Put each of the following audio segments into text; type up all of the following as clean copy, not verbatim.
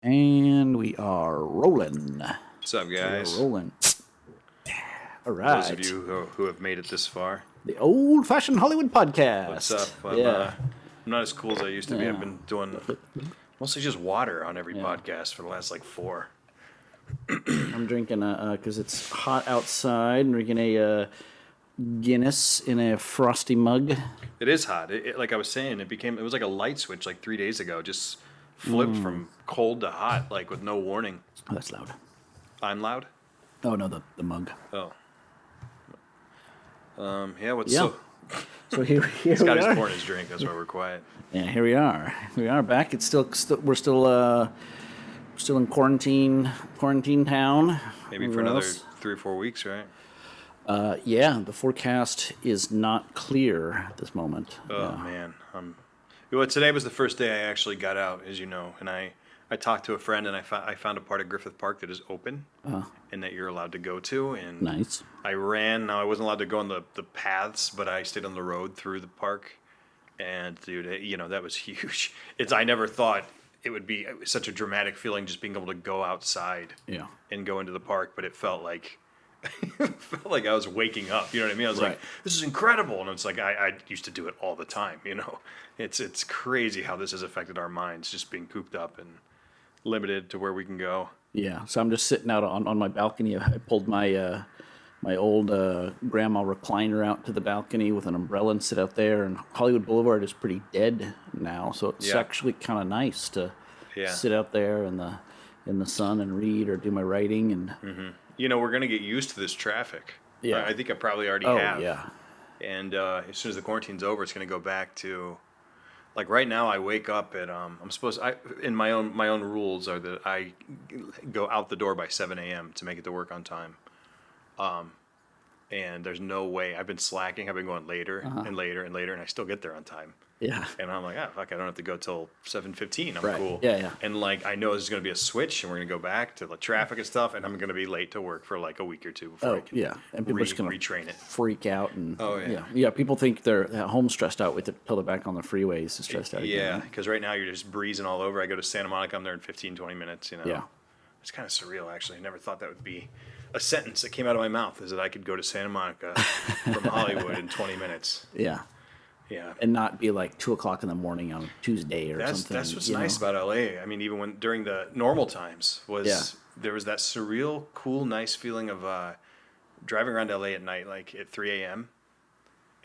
And we are rolling. What's up, guys? We're rolling. All For right. those of you who have made it this far, The old-fashioned Hollywood podcast. what's up? I'm not as cool as I used to be. I've been doing mostly just water on every podcast for the last like 4. I'm drinking because it's hot outside. I'm drinking a Guinness in a frosty mug. It is hot. Like I was saying, it was like a light switch like 3 days ago. Just flipped from cold to hot, like with no warning. Oh, that's loud. I'm loud? Oh, no, the mug. Oh. What's Yeah. So here Scott we is are. pouring his drink. That's why we're quiet. Yeah, here we are. We are back. It's we're still in quarantine town. Maybe for Where another else? 3 or 4 weeks, right? Yeah, the forecast is not clear at this moment. Oh, man. Well, today was the first day I actually got out, as you know, and I talked to a friend, and I found a part of Griffith Park that is open and that you're allowed to go to. And Nice. I ran. Now, I wasn't allowed to go on the paths, but I stayed on the road through the park. And, dude, that was huge. I never thought it would be such a dramatic feeling just being able to go outside and go into the park, but it felt like I was waking up. You know what I mean? I was like, this is incredible. And it's like I used to do it all the time, It's crazy how this has affected our minds, just being cooped up and limited to where we can go. Yeah, so I'm just sitting out on my balcony. I pulled my my old grandma recliner out to the balcony with an umbrella and sit out there. And Hollywood Boulevard is pretty dead now, so it's actually kind of nice to sit out there in the sun and read or do my writing. And we're gonna get used to this traffic. Yeah. I think I probably already have. Oh yeah. And as soon as the quarantine's over, it's gonna go back to. Like right now, I wake up at in my own rules are that I go out the door by 7 a.m. to make it to work on time. And there's no way I've been slacking. I've been going later and later and later, and I still get there on time. Yeah. And I'm like, fuck, I don't have to go till 7:15. I'm Right. cool. Yeah. And like I know there's gonna be a switch, and we're gonna go back to the traffic and stuff, and I'm gonna be late to work for like a week or two before I can And people are just gonna retrain it. freak out and yeah. People think they're at home stressed out with it till they're back on the freeways stressed out. Yeah, again. because right now you're just breezing all over. I go to Santa Monica, I'm there in 15, 20 minutes. Yeah. It's kind of surreal, actually. I never thought that would be a sentence that came out of my mouth, is that I could go to Santa Monica from Hollywood in 20 minutes. Yeah. Yeah. And not be like 2:00 in the morning on Tuesday or something. That's what's nice about LA. I mean, even when during the normal times there was that surreal, cool, nice feeling of driving around LA at night, like at 3 a.m.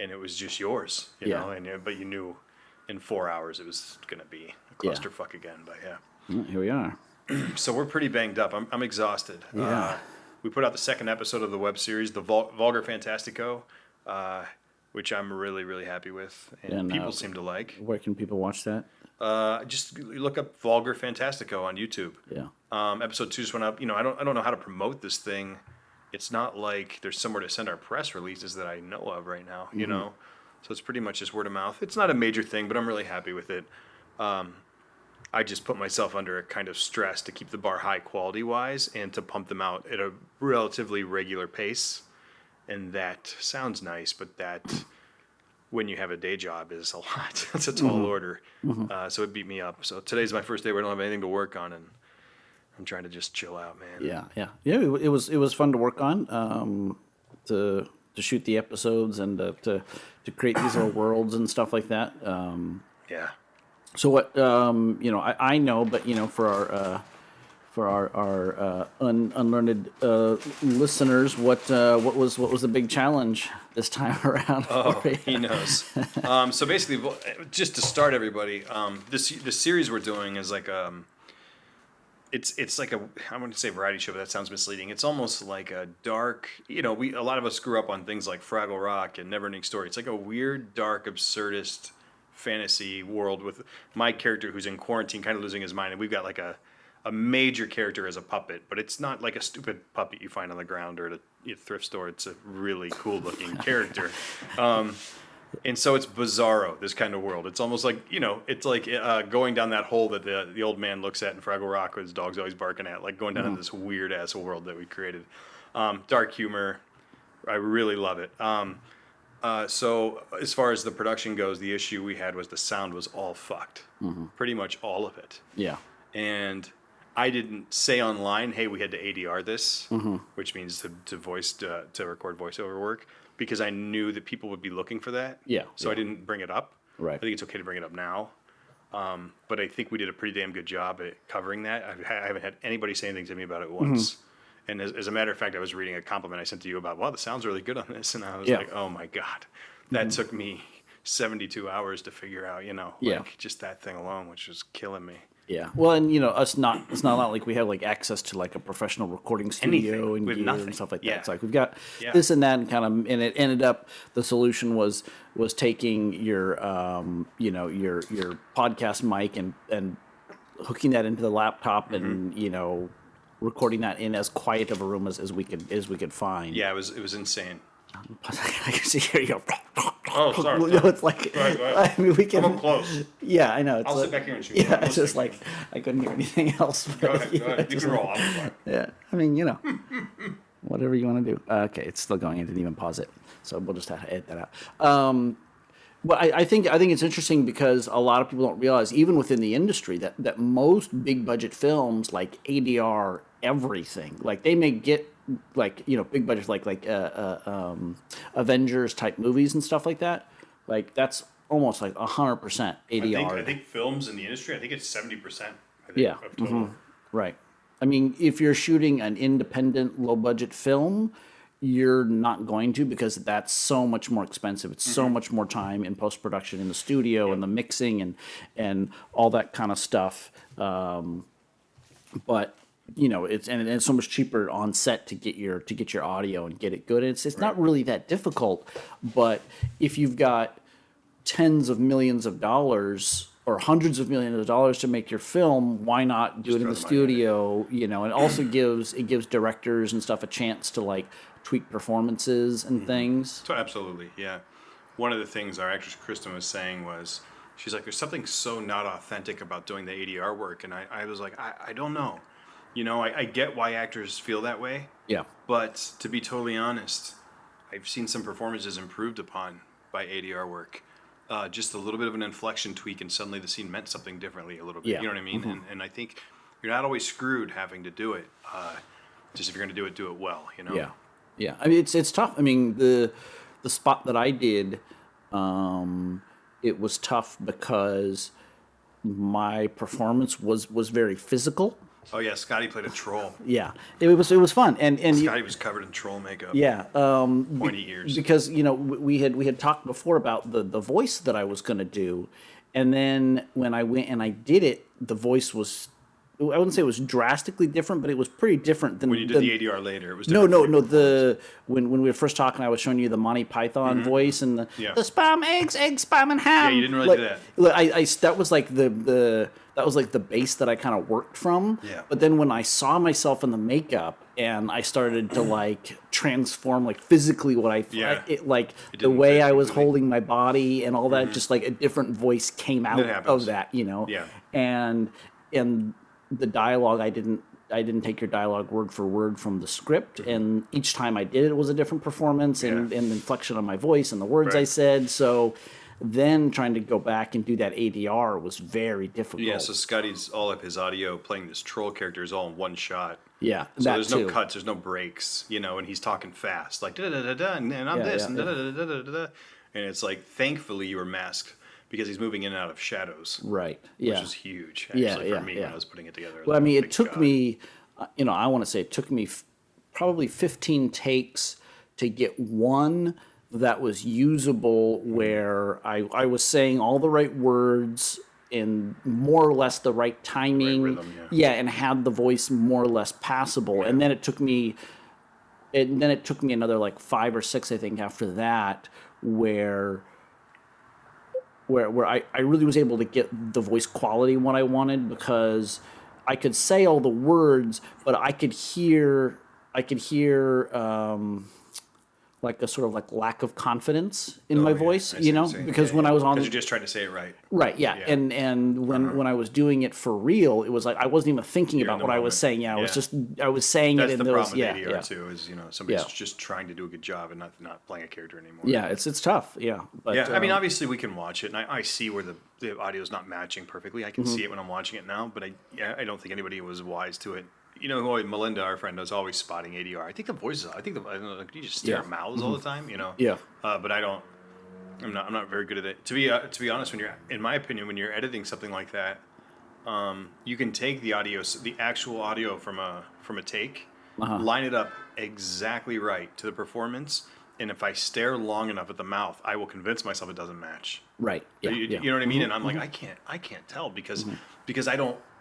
and it was just yours, you know. But you knew in 4 hours it was gonna be a clusterfuck again. But Here we are. So we're pretty banged up. I'm exhausted. Yeah. We put out the second episode of the web series, the Vulgar Fantastico, which I'm really, really happy with, and people seem to like. Where can people watch that? Just look up Vulgar Fantastico on YouTube. Yeah. Episode 2 just went up. I don't know how to promote this thing. It's not like there's somewhere to send our press releases that I know of right now. You know, so it's pretty much just word of mouth. It's not a major thing, but I'm really happy with it. I just put myself under a kind of stress to keep the bar high quality wise and to pump them out at a relatively regular pace. And that sounds nice, but that when you have a day job is a lot. It's a tall order. So it beat me up. So today's my first day where I don't have anything to work on, and I'm trying to just chill out, man. Yeah. It was fun to work on, to shoot the episodes and to create these little worlds and stuff like that. Yeah. So what I know, but for our unlearned listeners, what was the big challenge this time around? Oh, he knows. So basically, just to start everybody, this series we're doing is like it's like I'm going to say variety show, but that sounds misleading. It's almost like a dark, a lot of us grew up on things like Fraggle Rock and Neverending Story. It's like a weird, dark, absurdist fantasy world with my character who's in quarantine, kind of losing his mind, and we've got like a major character as a puppet, but it's not like a stupid puppet you find on the ground or at a thrift store. It's a really cool looking character. And so it's bizarro, this kind of world. It's almost like, it's like going down that hole that the old man looks at in Fraggle Rock with his dog's always barking at, like going down in this weird ass world that we created. Dark humor. I really love it. So as far as the production goes, the issue we had was the sound was all fucked. Pretty much all of it. Yeah. And I didn't say online, hey, we had to ADR this, which means to record voiceover work, because I knew that people would be looking for that. Yeah, So I yeah. didn't bring it up. Right. I think it's okay to bring it up now. But I think we did a pretty damn good job at covering that. I haven't had anybody say anything to me about it once. And as a matter of fact, I was reading a compliment I sent to you about, wow, the sound's really good on this. And I was Yeah. like, oh my God, that took me 72 hours to figure out, Yeah. just that thing alone, which was killing me. Yeah. Well, and it's not like we have like access to like a professional recording studio Anything. and We have gear nothing. and stuff like that. Yeah. It's like we've got Yeah. this and that and it ended up the solution was taking your your podcast mic and hooking that into the laptop and recording that in as quiet of a room as we could find. Yeah, it was insane. I can see here you go. Oh, sorry. It's like Go ahead. I mean we can. I'm up close. Yeah, I know. It's I'll like, sit back here and shoot. Yeah, I'm it's just listening. like I couldn't hear anything else. Go but, ahead. Go ahead. You just can like- roll. I'm fine. Yeah, I mean, whatever you want to do. Okay, it's still going. I didn't even pause it, so we'll just have to edit that out. But I think it's interesting because a lot of people don't realize, even within the industry, that most big budget films like ADR everything. Like they may get like big budget like Avengers type movies and stuff like that. Like that's almost like 100% ADR. I think films in the industry, I think it's 70%. Yeah. Of total. Right. I mean, if you're shooting an independent, low budget film, you're not going to because that's so much more expensive. It's so much more time in post production in the studio and the mixing and all that kind of stuff. But it's so much cheaper on set to get your audio and get it good. It's not really that difficult, but if you've got tens of millions of dollars or hundreds of millions of dollars to make your film, why not do it in the throw the money at studio? And also gives directors and stuff a chance to like tweak performances and things. So absolutely, yeah. One of the things our actress Kristen was saying was, she's like, there's something so not authentic about doing the ADR work. And I was like, I don't know. I get why actors feel that way. Yeah. But to be totally honest, I've seen some performances improved upon by ADR work. Just a little bit of an inflection tweak, and suddenly the scene meant something differently a little bit. Yeah. You know what I mean? And I think you're not always screwed having to do it. Just if you're going to do it well. Yeah, yeah. I mean, it's tough. I mean, the spot that I did, it was tough because my performance was very physical. Oh yeah, Scotty played a troll. Yeah, it was fun, and Scotty was covered in troll makeup. yeah, Pointy ears. because we had talked before about the voice that I was going to do, and then when I went and I did it, the voice was, I wouldn't say it was drastically different, but it was pretty different than When you did the ADR later, it was No, different. no. When we were first talking, I was showing you the Monty Python voice and the spam eggs, spam and ham. Yeah, you didn't really do that. That was like the base that I kind of worked from. Yeah. But then when I saw myself in the makeup and I started to like transform, like physically what I Yeah. it the didn't way fit I was completely. holding my body and all that, just like a different voice came out happens. of that, Yeah. and the dialogue, I didn't take your dialogue word for word from the script, and each time I did it was a different performance and the inflection of my voice and the words I Right. said. So then trying to go back and do that ADR was very difficult. Yeah, so Scotty's all of his audio playing this troll character is all in one shot. Yeah, So that there's too. no cuts, there's no breaks, and he's talking fast, like da da da da, and I'm Yeah, this, yeah, and yeah. da da da da da da, and it's like, thankfully you were masked because he's moving in and out of shadows, Right. which Yeah. is huge actually Yeah, for yeah, me yeah. when I was putting it together. Well, I mean, it Thank took God. me, I want to say it took me probably 15 takes to get one that was usable where I was saying all the right words in more or less the right timing. rhythm, yeah. And had the voice more or less passable. And then it took me another like 5 or 6, I think, after that, where I really was able to get the voice quality what I wanted, because I could say all the words, but I could hear like a sort of like lack of confidence in my voice, I see what you're saying. because when I was on, because you're just trying to say it right. right, yeah, Yeah. and when I was doing it for real, it was like I wasn't even thinking You're in about the what I was moment. saying. Yeah, I was saying That's it the in those, problem with yeah, ADR yeah, too. Is somebody's Yeah. just trying to do a good job and not playing a character anymore. yeah. It's tough, yeah, but Yeah, I mean, obviously we can watch it, and I see where the audio is not matching perfectly. I can Mm-hmm. see it when I'm watching it now, but I don't think anybody was wise to it. You know, Melinda, our friend, is always spotting ADR. I think the voices. I don't know. Like, you just stare Yeah. at mouths all the time. You know. Yeah. But I don't. I'm not very good at it. To be honest, when you're, in my opinion, when you're editing something like that, you can take the audio, the actual audio from a take, line it up exactly right to the performance, and if I stare long enough at the mouth, I will convince myself it doesn't match. right, yeah, You, yeah. you know what I mean? And I'm like, I can't tell because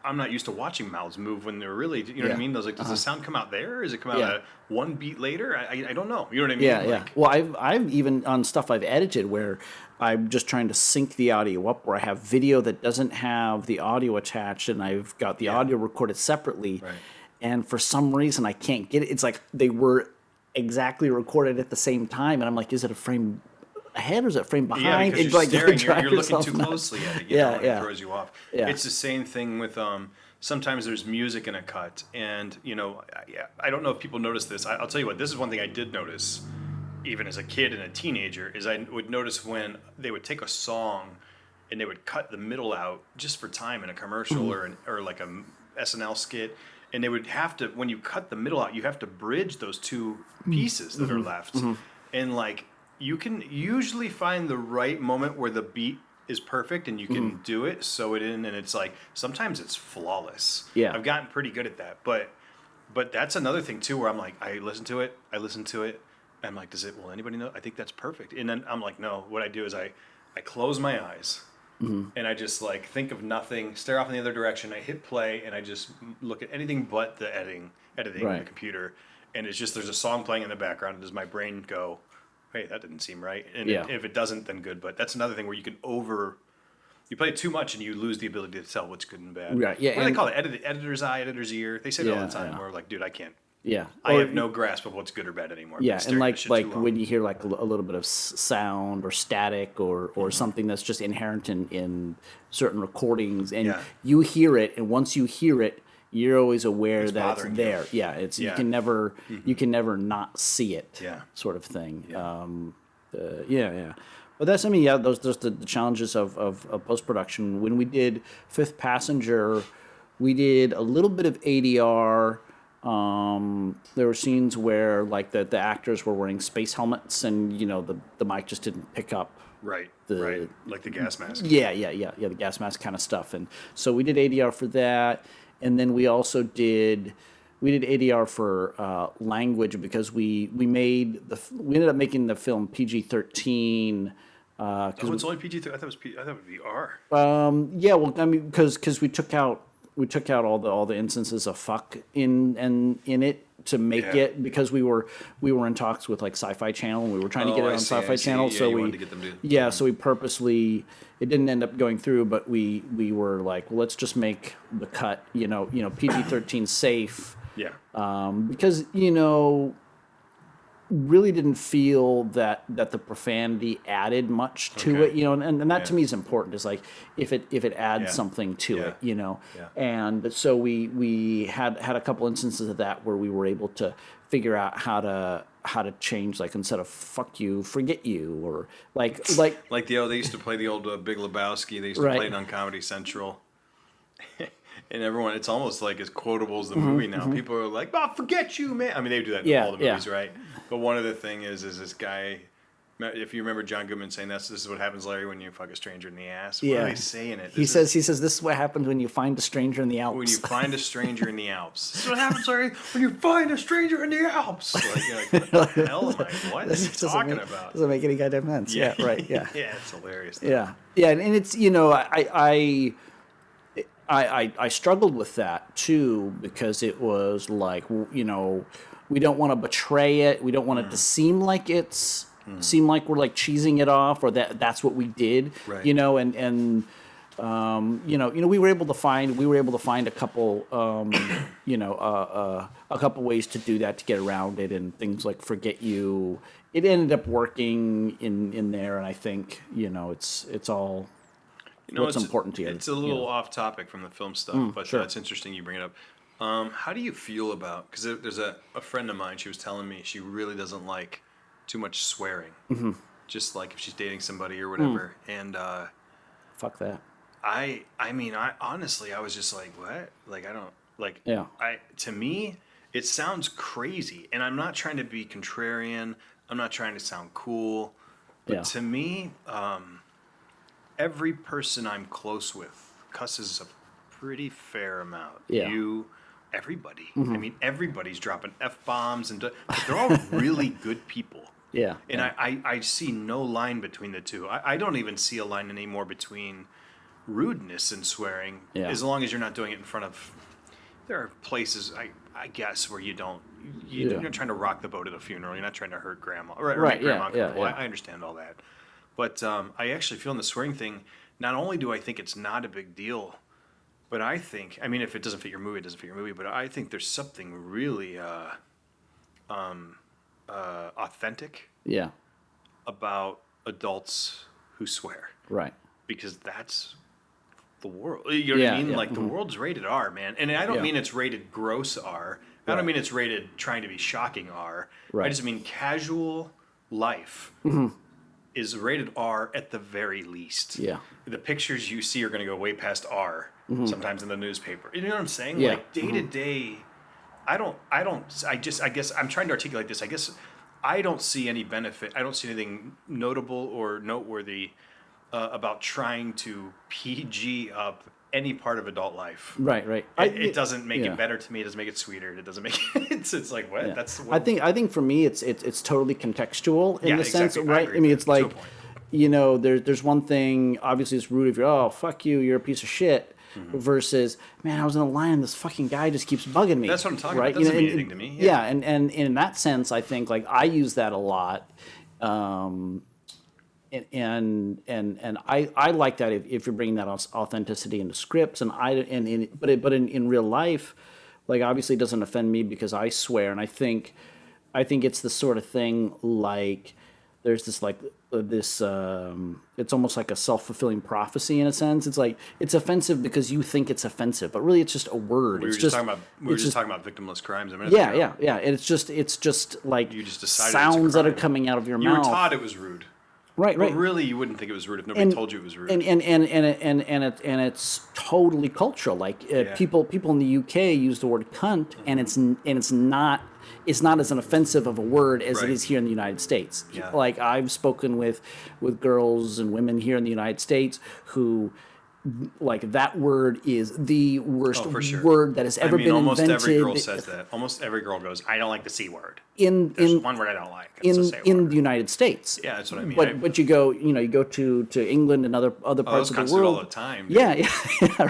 I'm not used to watching mouths move when they're really, you know what I Yeah. mean? I was like, does the sound come out there? Or does it come out Yeah. one beat later? I don't know. You know what I mean? Yeah, yeah. Like, Well, I've even on stuff I've edited where I'm just trying to sync the audio up, where I have video that doesn't have the audio attached, and I've got the audio recorded separately, Right. and for some reason I can't get it. It's like they were exactly recorded at the same time, and I'm like, is it a frame ahead or is it a frame Yeah, behind? because It's you're like staring, drive you're looking yourself too nuts. closely at it, Yeah, and yeah. it throws you off. Yeah. It's the same thing with, sometimes there's music in a cut, and, I don't know if people notice this. I'll tell you what, this is one thing I did notice, even as a kid and a teenager, is I would notice when they would take a song and they would cut the middle out just for time in a commercial or like a SNL skit, and they would have to, when you cut the middle out, you have to bridge those two pieces that are left, and like you can usually find the right moment where the beat is perfect and you can do it, sew it in, and it's like sometimes it's flawless. Yeah. I've gotten pretty good at that, but that's another thing too, where I'm like, I listen to it, I'm like, will anybody know? I think that's perfect. And then I'm like, no, what I do is I close my eyes and I just like think of nothing, stare off in the other direction. I hit play and I just look at anything but the editing on Right. the computer. And it's just, there's a song playing in the background, and does my brain go, hey, that didn't seem right. And Yeah. if it doesn't, then good. But that's another thing where you play it too much and you lose the ability to tell what's good and bad. Right, yeah, What do they and- call it? Editor's eye, editor's ear. They say it all Yeah, the time. yeah. Where like, dude, I can't. Yeah. I Or- have no grasp of what's good or bad anymore. I've been Yeah, and staring at like this shit too long. when you hear like a little bit of sound or static or something that's just inherent in certain recordings, and Yeah. you hear it, and once you hear it, you're always aware that it's bothering you. there. Yeah, it's Yeah. you can never not see it. Yeah. Sort of thing. Yeah. Yeah. But that's, I mean, yeah, those the challenges of post production. When we did Fifth Passenger, we did a little bit of ADR. There were scenes where like the actors were wearing space helmets, and the mic just didn't pick up. Right. the- Like the gas mask. Yeah, the gas mask kind of stuff, and so we did ADR for that, and then we also did ADR for language, because we ended up making the film PG-13. Oh, it's only PG-13. I thought it would be R. Yeah, well, I mean, because we took out all the instances of fuck in it to make Yeah. it, because we were in talks with like Sci-Fi Channel, and we were trying to get Oh, it I on see, I Sci-Fi see. Channel. Yeah, So you we wanted to get them to- yeah, so we purposely, it didn't end up going through, but we were like, well, let's just make the cut, PG-13 safe. Yeah. Because really didn't feel that the profanity added much to Okay. it, and that to Yeah. me is important. Is like if it adds Yeah. something to Yeah. it, Yeah. and so we had a couple instances of that where we were able to figure out how to change, like instead of "fuck you," "forget you," or like Like they used to play the old Big Lebowski. They used to Right. play it on Comedy Central. And everyone, it's almost like as quotable as the movie now. People are like, "Oh, forget you, man." I mean, they do that in Yeah, all the yeah. movies, right? But one of the thing is this guy. If you remember John Goodman saying this is what happens, Larry, when you fuck a stranger in the ass. What Yeah. are they saying it? he says this is what happens when you find a stranger in the Alps. When you find a stranger in the Alps. This is what happens, Larry, when you find a stranger in the Alps. Like, you're like, what the hell am I? What are you talking about? Doesn't make any goddamn sense. Yeah, right. Yeah. Yeah, it's hilarious. Yeah, and it's I struggled with that too, because it was like, we don't want to betray it. We don't want it to seem like seem like we're like cheesing it off, or that's what we did. Right. And We were able to find a couple, a couple ways to do that, to get around it, and things like Forget You. It ended up working in there, and I think it's all what's important here. It's a little off topic from the film stuff, but sure. it's interesting you bring it up. How do you feel about, because there's a friend of mine, she was telling me she really doesn't like too much swearing, just like if she's dating somebody or whatever, and Fuck that. I mean, I honestly, I was just like, what? Like, I don't, like, Yeah. to me, it sounds crazy, and I'm not trying to be contrarian, I'm not trying to sound cool, but Yeah. to me, every person I'm close with cusses a pretty fair amount. Yeah. Everybody. I mean, everybody's dropping F-bombs, but they're all really good people. Yeah. And I see no line between the two. I don't even see a line anymore between rudeness and swearing, as long as you're not doing it in front of. There are places, I guess, where you're not trying to rock the boat at a funeral. You're not trying to hurt grandma. Right. Grandma. Yeah. I understand all that. But I actually feel in the swearing thing, not only do I think it's not a big deal, but I think, I mean, if it doesn't fit your movie, it doesn't fit your movie. But I think there's something really authentic Yeah. about adults who swear, Right. because that's the world. You know what I mean? Yeah. Like, the world's rated R, man. And I don't Yeah. mean it's rated gross R. I don't mean it's rated trying to be shocking R. Right. I just mean casual life is rated R at the very least. Yeah. The pictures you see are going to go way past R sometimes in the newspaper. You know what I'm saying? Yeah. Like, day to day, I guess I'm trying to articulate this. I guess I don't see any benefit. I don't see anything notable or noteworthy about trying to PG up any part of adult life. Right. It doesn't make yeah. it better to me. It doesn't make it sweeter. It doesn't make it. It's like, what? Yeah. That's. I think for me it's totally contextual in the sense, exactly. right? agree I mean, with it's that, to a like, point. there's one thing, obviously it's rude if you're, fuck you, you're a piece of shit, versus, man, I was in a line and this fucking guy just keeps bugging me. That's what I'm talking right? about. That doesn't mean anything to me. Yeah, and in that sense, I think, like, I use that a lot. And I like that if you're bringing that authenticity into scripts, but in real life, like, obviously it doesn't offend me because I swear, and I think it's the sort of thing, like, there's this, like, it's almost like a self-fulfilling prophecy in a sense. It's like, it's offensive because you think it's offensive, but really it's just a word. We were just talking about victimless crimes a minute yeah, ago. yeah. And it's just like, You just decided it's a sounds that are crime. coming out of your You mouth. were taught it was rude. Right. But really, you wouldn't think it was rude if nobody told you it was rude. And it's totally cultural. Like, people in the UK use the word cunt, and it's not as an offensive of a word as it is here in the United States. Yeah. Like, I've spoken with girls and women here in the United States who, like, that word is the worst for sure. word that has ever been almost invented. every girl says that. Almost every girl goes, I don't like the C word. There's one word I don't like. It's the C in word. the United States. Yeah, that's what I mean. But you go to England and other parts of the those world all the time. Dude. Yeah,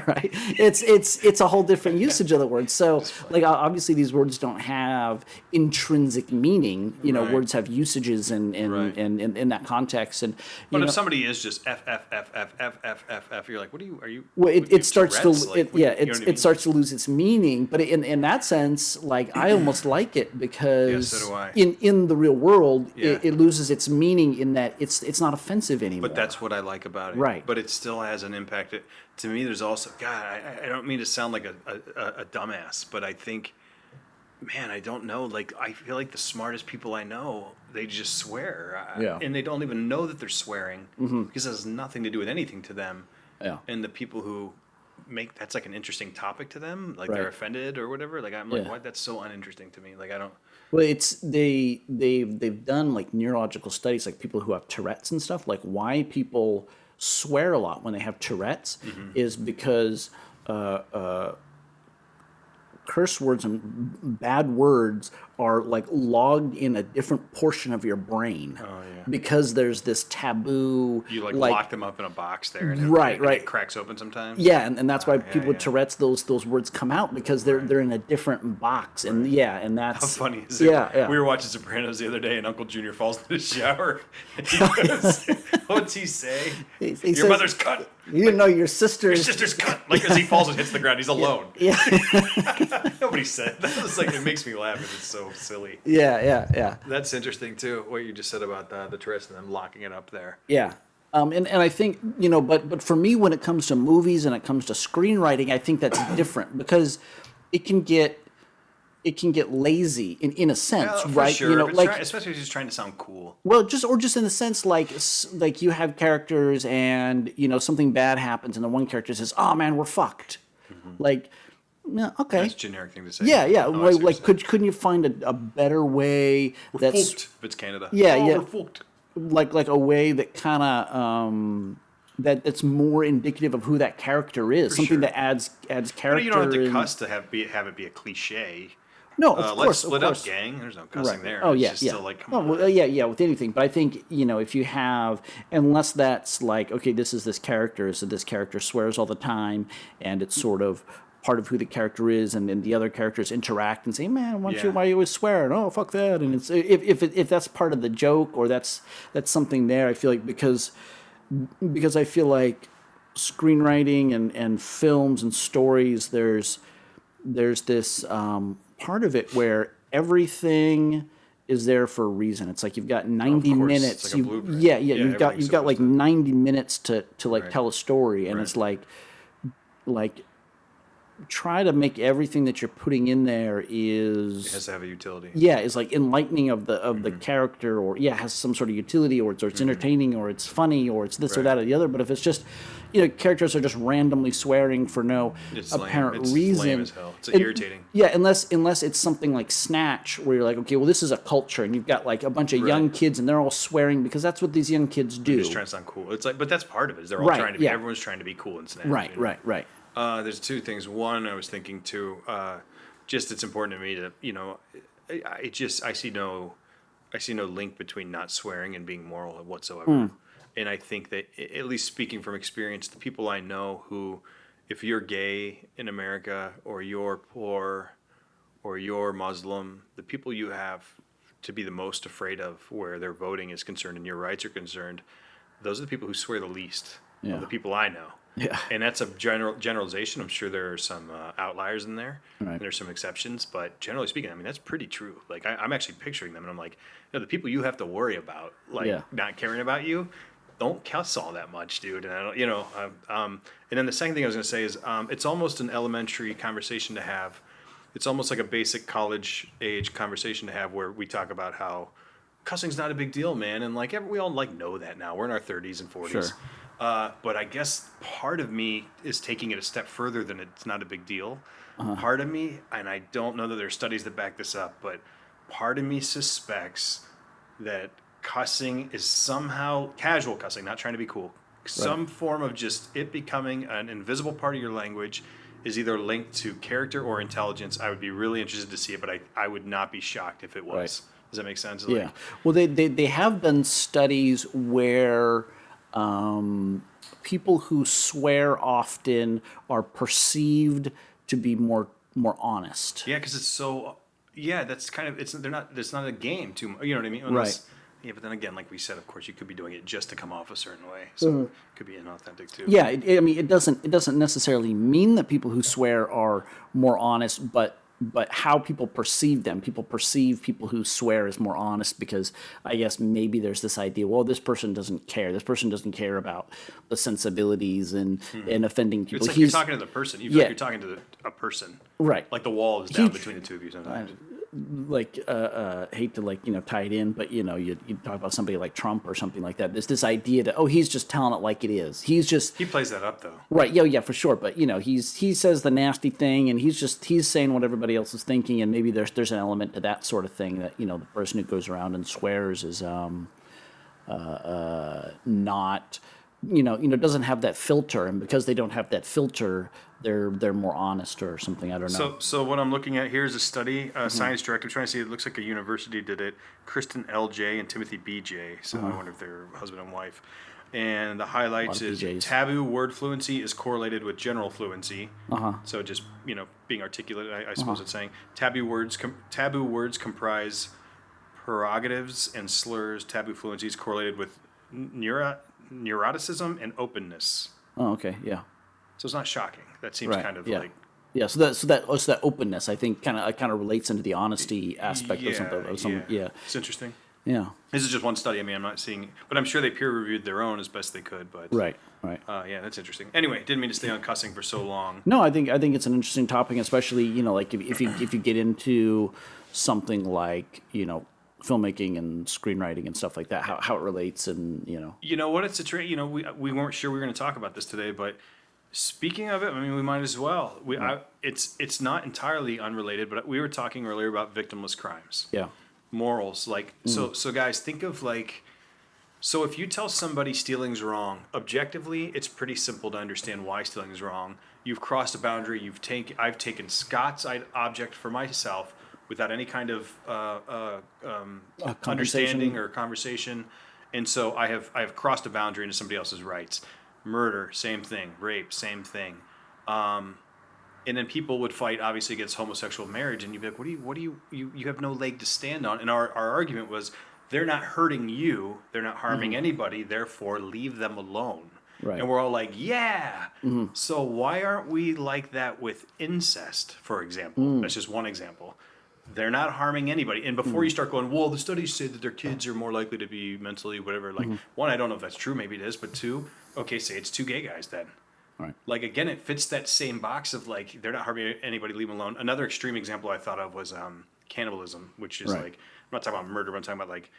right. It's a whole different usage of the word. So, like, obviously these words don't have intrinsic meaning. Right. Words have usages and in that context. And But if somebody is just F, you're like, what are you? well, it starts to Tourette's? Like, you know what I mean? it starts to lose its meaning. But in that sense, like, I almost like it because so do I. in the real world, Yeah. it loses its meaning in that it's not offensive anymore. But that's what I like about it. Right. But it still has an impact. To me, there's also, God, I don't mean to sound like a dumbass, but I think, man, I don't know. Like, I feel like the smartest people I know, they just swear. Yeah. And they don't even know that they're swearing because it has nothing to do with anything to them. Yeah. And the people who make that's like an interesting topic to them, like Right. they're offended or whatever. Like, I'm like, Yeah. what? That's so uninteresting to me. Like, I don't. Well, they've done, like, neurological studies, like people who have Tourette's and stuff. Like, why people swear a lot when they have Tourette's is because curse words and bad words are, like, logged in a different portion of your brain. Oh, yeah. Because there's this taboo. You lock them up in a box there, and Right. it cracks open sometimes. Yeah, and that's why people with yeah. Tourette's, those words come out because they're in a different box, and and that's How funny is it? Yeah. We were watching Sopranos the other day, and Uncle Junior falls into the shower. And he goes, what's he say? He Your says- mother's cut. You didn't know your sister. Your sister's cut. Like as he falls and hits the ground, he's alone. Yeah. Nobody said that. Was like it makes me laugh because it's so silly. Yeah. That's interesting too. What you just said about the tourist and them locking it up there. Yeah. And I think, but for me, when it comes to movies and it comes to screenwriting, I think that's different because it can get lazy in a sense, For right? sure. Especially if he's trying to sound cool. Well, just in the sense like you have characters and something bad happens and the one character says, "Oh man, we're fucked." Like, yeah, okay. That's a generic thing to say. Yeah. Oh, like couldn't you find a better way we're fucked if it's Canada. Yeah. We're fucked. Like a way that kind of that's more indicative of who that character is. Something that adds character. But you don't have to cuss to have it be a cliche. No, of course. Let's split up, gang. There's no cussing there. Oh, it's yeah, just yeah. Still like, come on. Well, yeah, with anything. But I think, if you have, unless that's like, okay, this is this character, so this character swears all the time, and it's sort of part of who the character is, and then the other characters interact and say, man, why are you always swearing? Oh, fuck that. And it's if that's part of the joke or that's something there, I feel like because I feel like screenwriting and films and stories, there's this part of it where everything is there for a reason. It's like you've got 90 minutes. It's like a blueprint. You've got like 90 minutes to like tell a story, and it's like try to make everything that you're putting in there It has to have a utility. Yeah, is like enlightening of the character, or has some sort of utility, or it's entertaining, or it's funny, or it's this or that or the other. But if it's just characters are just randomly swearing for no apparent reason, lame as hell. It's irritating. Yeah, unless it's something like Snatch, where you're like, okay, well, this is a culture, and you've got like a bunch of young kids, and they're all swearing because that's what these young kids do. They're just trying to sound cool. It's like, but that's part of it. Is they're all trying to be. Everyone's trying to be cool in Snatch. Right. There's two things. One, I was thinking too. Just it's important to me to I see no link between not swearing and being moral whatsoever. And I think that, at least speaking from experience, the people I know who, if you're gay in America or you're poor or you're Muslim, the people you have to be the most afraid of where their voting is concerned and your rights are concerned, those are the people who swear the least of the people I know. Yeah. And that's a generalization. I'm sure there are some outliers in there. Right. And there's some exceptions. But generally speaking, I mean, that's pretty true. Like, I'm actually picturing them, and I'm like, the people you have to worry about, not caring about you, don't cuss all that much, dude. And I don't, and then the second thing I was going to say is it's almost an elementary conversation to have. It's almost like a basic college age conversation to have where we talk about how cussing's not a big deal, man. And like we all know that now. We're in our 30s and 40s. Sure. But I guess part of me is taking it a step further than it's not a big deal. Part of me, and I don't know that there's studies that back this up, but part of me suspects that cussing is somehow casual cussing, not trying to be cool. Some form of just it becoming an invisible part of your language is either linked to character or intelligence. I would be really interested to see it, but I would not be shocked if it was. Right. Does that make sense? Yeah. Well, they have done studies where people who swear often are perceived to be more honest. Yeah, because it's so. Yeah, that's kind of it's. They're not. It's not a game too. You know what I mean? Unless, yeah, but then again, like we said, of course, you could be doing it just to come off a certain way, so it could be inauthentic too. Yeah, I mean, it doesn't necessarily mean that people who swear are more honest, but how people perceive them. People perceive people who swear as more honest because I guess maybe there's this idea, well, this person doesn't care. This person doesn't care about the sensibilities and offending people. It's like you're talking to the person. You feel like you're talking to a person. Right. Like the wall is down between the two of you sometimes. Like hate to tie it in, but you talk about somebody like Trump or something like that. There's this idea that he's just telling it like it is. He plays that up though. Right. Yeah, for sure. But he says the nasty thing, and he's saying what everybody else is thinking, and maybe there's an element to that sort of thing that the person who goes around and swears is not doesn't have that filter, and because they don't have that filter, they're more honest or something. I don't know. So what I'm looking at here is a study, science director. I'm trying to see. It looks like a university did it. Kristen L.J. and Timothy B.J. So I wonder if they're husband and wife. And the highlights is BJs. Taboo word fluency is correlated with general fluency. So just being articulate, I suppose it's saying taboo words comprise prerogatives and slurs. Taboo fluency is correlated with neuroticism and openness. Oh, okay. Yeah. So it's not shocking. That seems Right. kind of Yeah. like, Yeah. So that openness, I think, kind of relates into the honesty aspect of something. Yeah. It's interesting. Yeah. This is just one study. I mean, I'm not seeing, but I'm sure they peer reviewed their own as best they could. But Right. Right. yeah, that's interesting. Anyway, didn't mean to stay on cussing for so long. No, I think it's an interesting topic, especially like if you get into something like filmmaking and screenwriting and stuff like that, how it relates and. You know what? It's a trade. We weren't sure we were going to talk about this today, but speaking of it, I mean, we might as well. It's not entirely unrelated, but we were talking earlier about victimless crimes. Yeah. Morals, like so guys, think of like, so if you tell somebody stealing's wrong, objectively it's pretty simple to understand why stealing is wrong. You've crossed a boundary. I've taken Scott's object for myself without any kind of understanding or conversation, and so I have crossed a boundary into somebody else's rights. Murder, same thing. Rape, same thing. And then people would fight, obviously, against homosexual marriage, and you'd be like, what do you have no leg to stand on. And our argument was, they're not hurting you, they're not harming anybody, therefore leave them alone. Right. And we're all like, yeah. So why aren't we like that with incest, for example? That's just one example. They're not harming anybody. And before you start going, well, the studies say that their kids are more likely to be mentally whatever, like, one, I don't know if that's true, maybe it is, but two, okay, say it's two gay guys then. Right. Like, again, it fits that same box of, like, they're not harming anybody, leave them alone. Another extreme example I thought of was cannibalism, which is, Right. like, I'm not talking about murder, but I'm talking about, like,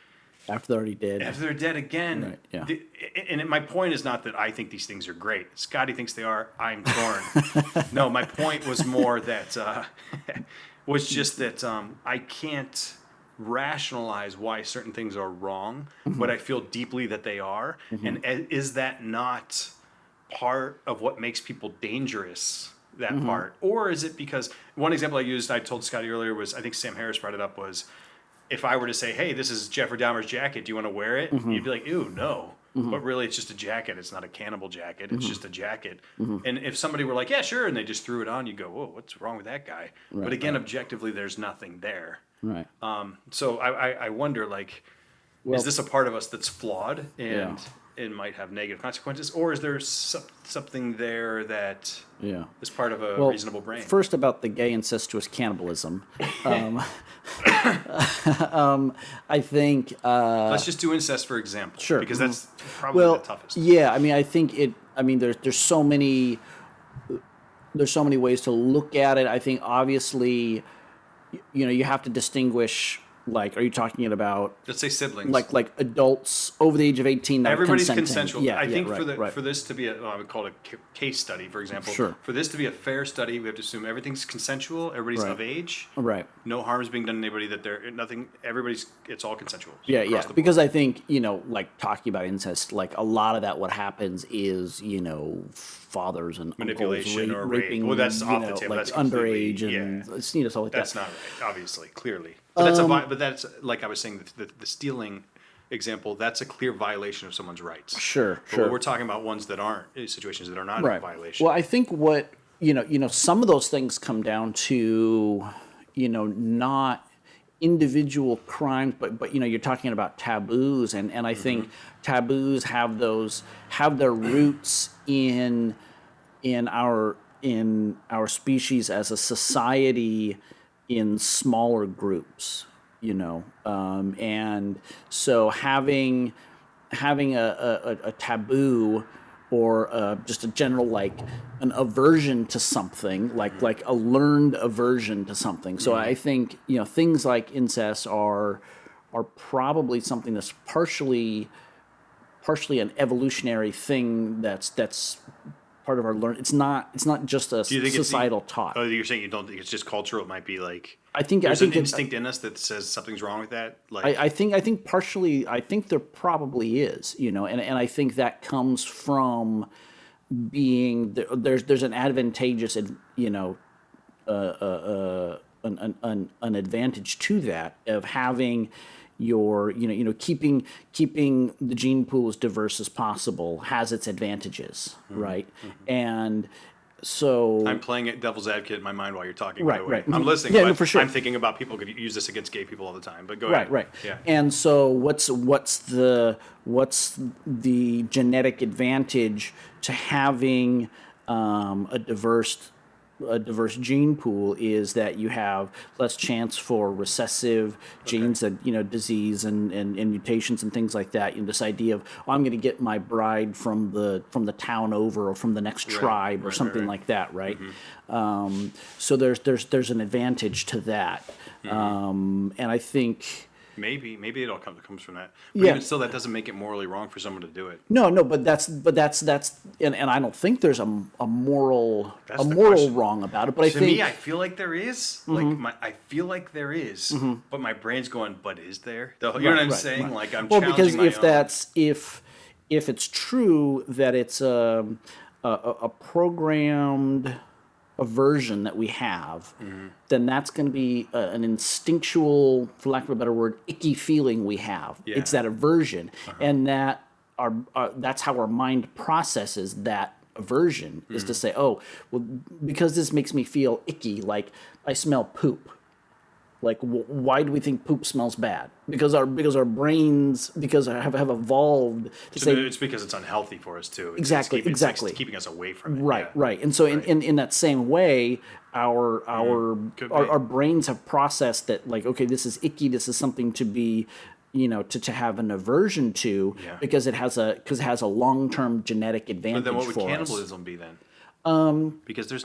After they're already dead. after they're dead again. Right, yeah. My point is not that I think these things are great. Scotty thinks they are. I'm torn. No, my point was more that, was just that I can't rationalize why certain things are wrong, but I feel deeply that they are. And is that not part of what makes people dangerous, that part? Or is it because, one example I told Scotty earlier was, I think Sam Harris brought it up, was if I were to say, hey, this is Jeffrey Dahmer's jacket, do you want to wear it? You'd be like, ew, no. But really, it's just a jacket. It's not a cannibal jacket. It's just a jacket. And if somebody were like, yeah, sure, and they just threw it on, you go, whoa, what's wrong with that guy? But again, objectively, there's nothing there. Right. So I wonder, like, is this a part of us that's flawed and might have negative consequences, or is there something there that is part of a reasonable brain? First, about the gay incestuous cannibalism. I think. Let's just do incest for example, Sure. because that's probably the toughest. Yeah, I mean, I think it. I mean, there's so many ways to look at it. I think obviously, you have to distinguish. Like, are you talking about, Let's say siblings. like adults over the age of 18 that are Everybody's consenting? consensual. Yeah, I think right. for this to be I would call it a case study, for example. Sure. For this to be a fair study, we have to assume everything's consensual, everybody's Right. of age, Right. no harm is being done to anybody, it's all consensual. Yeah, across the board. because I think, like talking about incest, like a lot of that, what happens is, fathers and Manipulation uncles or rape. raping, Well, that's off the table. like That's completely- underage and stuff like That's that. not right, obviously, clearly. But that's like I was saying, the stealing example. That's a clear violation of someone's rights. Sure. But we're talking about ones that aren't situations that are not a violation. Well, I think what some of those things come down to, not individual crimes, but you're talking about taboos, and I think taboos have their roots in our species as a society in smaller groups, and so having a taboo or just a general, like, an aversion to something, like a learned aversion to something. So I think things like incest are probably something that's partially an evolutionary thing that's part of our learn. It's not just a societal taught. Oh, you're saying you don't think it's just cultural? It might be like I think there's an instinct in us that says something's wrong with that. Like I think partially, I think there probably is, and I think that comes from being there's an advantageous, an advantage to that of having your keeping the gene pool as diverse as possible has its advantages, right? And So I'm playing it devil's advocate in my mind while you're talking. Right, by the way. right. I'm listening, Yeah, but no, for sure. I'm thinking about people could use this against gay people all the time. But go right, ahead. right. Yeah. And so what's the genetic advantage to having a diverse gene pool is that you have less chance for recessive genes that disease and mutations and things like that. This idea of I'm going to get my bride from the town over or from the next tribe or something like that, right? So there's an advantage to that, and I think. Maybe it all comes from that. But even still, that doesn't make it morally wrong for someone to do it. No, but that's and I don't think there's a moral question. wrong about it. But To me, I feel like there is. I feel like there is. But my brain's going, but is there? You know what I'm saying? Right. Like I'm well, challenging because my own. if it's true that it's a programmed aversion that we have, then that's going to be an instinctual, for lack of a better word, icky feeling we have. Yeah. It's that aversion, and that that's how our mind processes that aversion is to say, oh, well, because this makes me feel icky, like I smell poop. Like, why do we think poop smells bad? Because our brains have evolved to So say it's because it's unhealthy for us too. Exactly. It's keeping us away from it. Right, Yeah. right. And so in that same way, our brains have processed that, like, okay, this is icky, this is something to be, to have an aversion to, because it has a long-term genetic advantage But then what would for us. cannibalism be then? Because I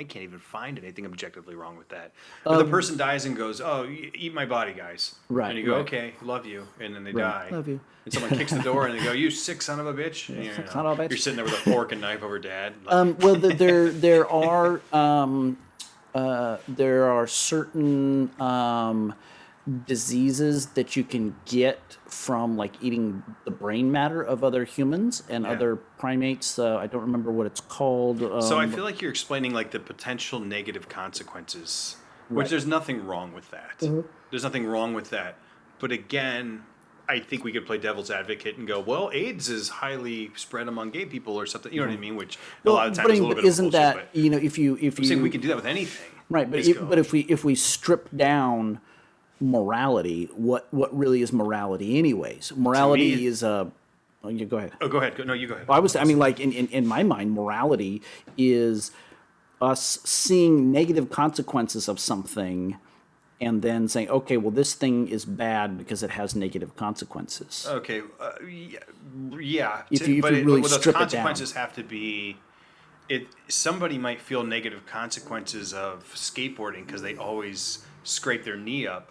can't even find anything objectively wrong with that. But the person dies and goes, "Oh, eat my body, guys." Right, And you go, right. "Okay, love you," and then they Right, die. love you. And someone kicks the door and they go, "You sick son of a bitch!" And son of a bitch. You're sitting there with a fork and knife over dad. Like, Well, there are certain diseases that you can get from, like, eating the brain matter of other humans and other primates. I don't remember what it's called. So I feel like you're explaining like the potential negative consequences, which there's nothing wrong with that. There's nothing wrong with that. But again, I think we could play devil's advocate and go, well, AIDS is highly spread among gay people or something. You know what I mean? Which a lot of times is a little bit isn't of bullshit. that if you I'm saying we can do that with anything. right? But if we strip down morality, what really is morality anyways? Morality is a you go ahead. Oh, go ahead. No, you go ahead. I mean, like, in my mind, morality is us seeing negative consequences of something and then saying, okay, well, this thing is bad because it has negative consequences. Okay. Yeah. If you but really those strip it down. consequences have to be. Somebody might feel negative consequences of skateboarding because they always scrape their knee up,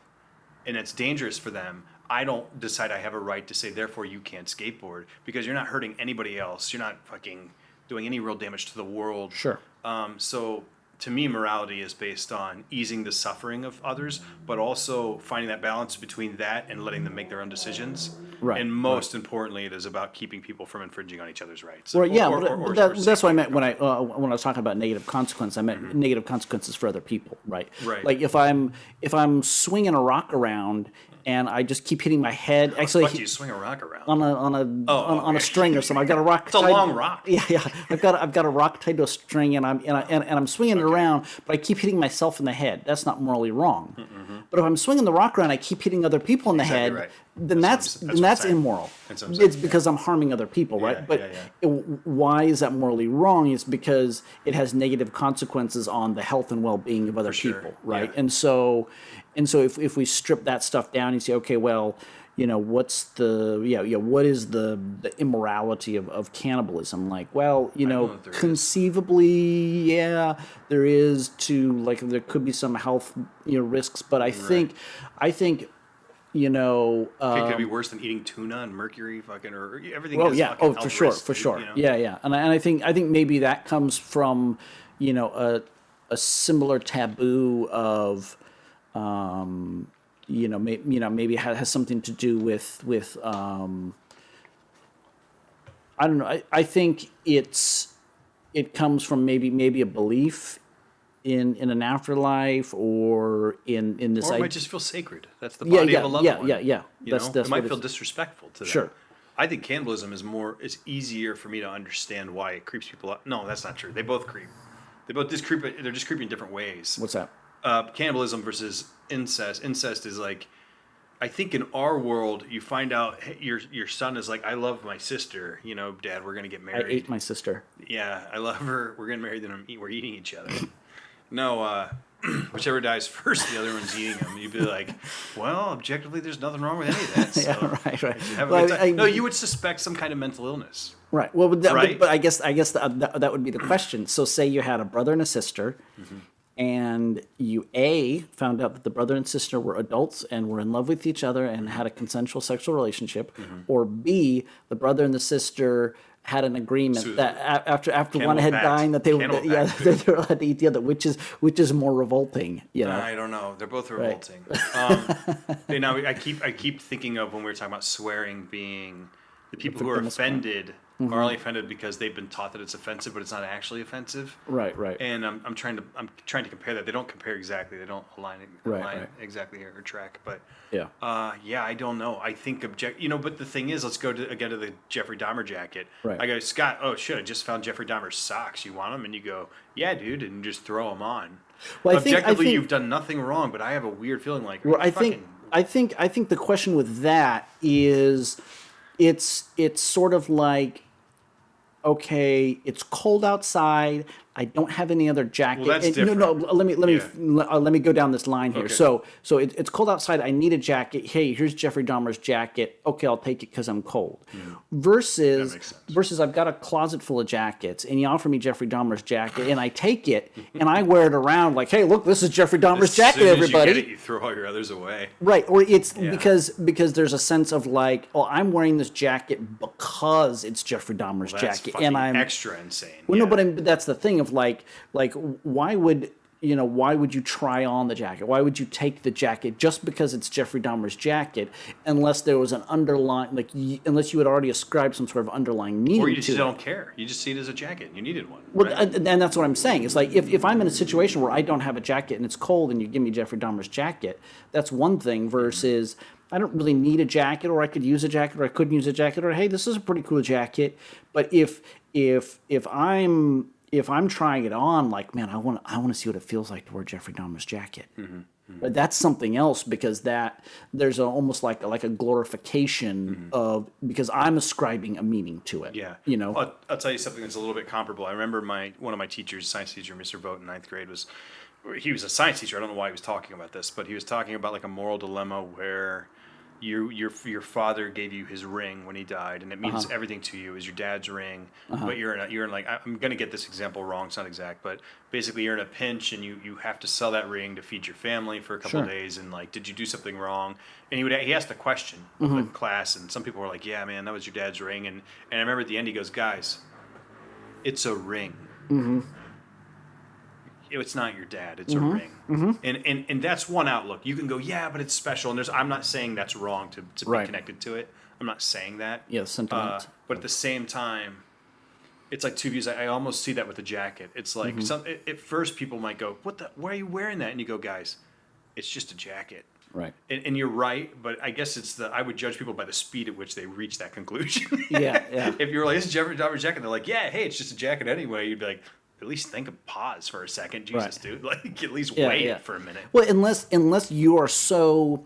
and it's dangerous for them. I don't decide I have a right to say, therefore you can't skateboard, because you're not hurting anybody else. You're not fucking doing any real damage to the world. Sure. So to me, morality is based on easing the suffering of others, but also finding that balance between that and letting them make their own decisions. Right. And most importantly, it is about keeping people from infringing on each other's rights. Well, yeah, that's what I meant when I was talking about negative consequences. I meant negative consequences for other people, right? Right. Like if I'm swinging a rock around and I just keep hitting my head. Actually, Fuck, you swing a rock around on a string or something. I've got a rock. It's a long rock. Yeah. I've got a rock tied to a string, and I'm swinging it around, but I keep hitting myself in the head. That's not morally wrong. But if I'm swinging the rock around, I keep hitting other people in the head. Right. Then that's immoral. That's what I'm saying. It's because I'm harming other people, right? Yeah, But why is that morally wrong? It's because it has negative consequences on the health and well-being of other people, right? Yeah. And so if we strip that stuff down and say, okay, well, what's what is the immorality of cannibalism? Like, well, conceivably, there is there could be some health risks, but I think it could be worse than eating tuna and mercury, fucking, or everything. Well, has yeah, fucking for health sure, risks, for sure, you know? yeah. And I think maybe that comes from a similar taboo of maybe it has something to do with I don't know. I think it comes from maybe a belief in an afterlife or in this. Or it might just feel sacred. That's the body of a loved one. Yeah. It might feel disrespectful to them. Sure. I think cannibalism is easier for me to understand why it creeps people out. No, that's not true. They both creep. They both just creep. They're just creepy in different ways. What's that? Cannibalism versus incest. Incest is like, I think in our world, you find out hey, your son is like, I love my sister. You know, Dad, we're gonna get married. I ate my sister. Yeah, I love her. We're getting married, then we're eating each other. No, whichever dies first, the other one's eating them. You'd be like, well, objectively, there's nothing wrong with any of that. So Yeah, right. have a good time. No, you would suspect some kind of mental illness. Right. Well, Right? but I guess that would be the question. So, say you had a brother and a sister, and you found out that the brother and sister were adults and were in love with each other and had a consensual sexual relationship, or B, the brother and the sister had an agreement So that after one had pact. died that they were Cannibal yeah pact. they were allowed to eat the other, which is more revolting, you know. I don't know. They're both revolting. Now I keep thinking of when we were talking about swearing being the people who are victim is correct. offended are only offended because they've been taught that it's offensive, but it's not actually offensive. Right. And I'm trying to compare that. They don't compare exactly. They don't align Right. exactly or track. But Yeah. yeah, I don't know. I think but the thing is, let's go again to the Jeffrey Dahmer jacket. Right. I go, Scott. Oh shit! I just found Jeffrey Dahmer's socks. You want them? And you go, yeah, dude, and just throw them on. Well, Objectively, you've done nothing wrong, but I have a weird feeling like. Well, I think the question with that is, it's sort of like, okay, it's cold outside. I don't have any other jacket. Well, that's different. No, let me go down this line here. Okay. So it's cold outside. I need a jacket. Hey, here's Jeffrey Dahmer's jacket. Okay, I'll take it because I'm cold. That makes sense. Versus I've got a closet full of jackets, and you offer me Jeffrey Dahmer's jacket, and I take it and I wear it around like, hey, look, this is Jeffrey Dahmer's jacket, everybody. You get it, you throw all your others away. Right, or it's Yeah. because there's a sense of like, oh, I'm wearing this jacket because it's Jeffrey Dahmer's That's jacket, fucking and I'm extra insane. well, no, Yeah. but that's the thing of like why would you try on the jacket? Why would you take the jacket just because it's Jeffrey Dahmer's jacket, unless there was an underlying unless you had already ascribed some sort of underlying meaning Or you to just it. don't care. You just see it as a jacket. You needed one. Well, right? and that's what I'm saying. It's like if I'm in a situation where I don't have a jacket and it's cold and you give me Jeffrey Dahmer's jacket, that's one thing versus I don't really need a jacket, or I could use a jacket, or I couldn't use a jacket, or hey, this is a pretty cool jacket. But if I'm trying it on, like, man, I want to see what it feels like to wear Jeffrey Dahmer's jacket. But that's something else because there's almost like a glorification of because I'm ascribing a meaning to it. Yeah. You know. I'll tell you something that's a little bit comparable. I remember one of my teachers, science teacher, Mr. Vogt in ninth grade, he was a science teacher. I don't know why he was talking about this, but he was talking about like a moral dilemma where your father gave you his ring when he died, and it means everything to you. Is your dad's ring, but you're in like, I'm gonna get this example wrong. It's not exact, but basically you're in a pinch and you have to sell that ring to feed your family for a couple Sure. of days, and like, did you do something wrong? And he asked the question of the class, and some people were like, yeah, man, that was your dad's ring, and I remember at the end he goes, guys, it's a ring. It's not your dad. It's a ring, and that's one outlook. You can go, yeah, but it's special. And I'm not saying that's wrong to be Right. connected to it. I'm not saying that. Yeah, sentiment. But at the same time, it's like two views. I almost see that with the jacket. It's like at first people might go, why are you wearing that? And you go, guys, it's just a jacket. Right. And you're right, but I guess I would judge people by the speed at which they reach that conclusion. Yeah. If you're like, this is Jeffrey Dahmer's jacket, they're like, yeah, hey, it's just a jacket anyway. You'd be like, at least think of pause for a second, Jesus, Right. dude. Like, at least Yeah, wait yeah. for a minute. Well, unless you are so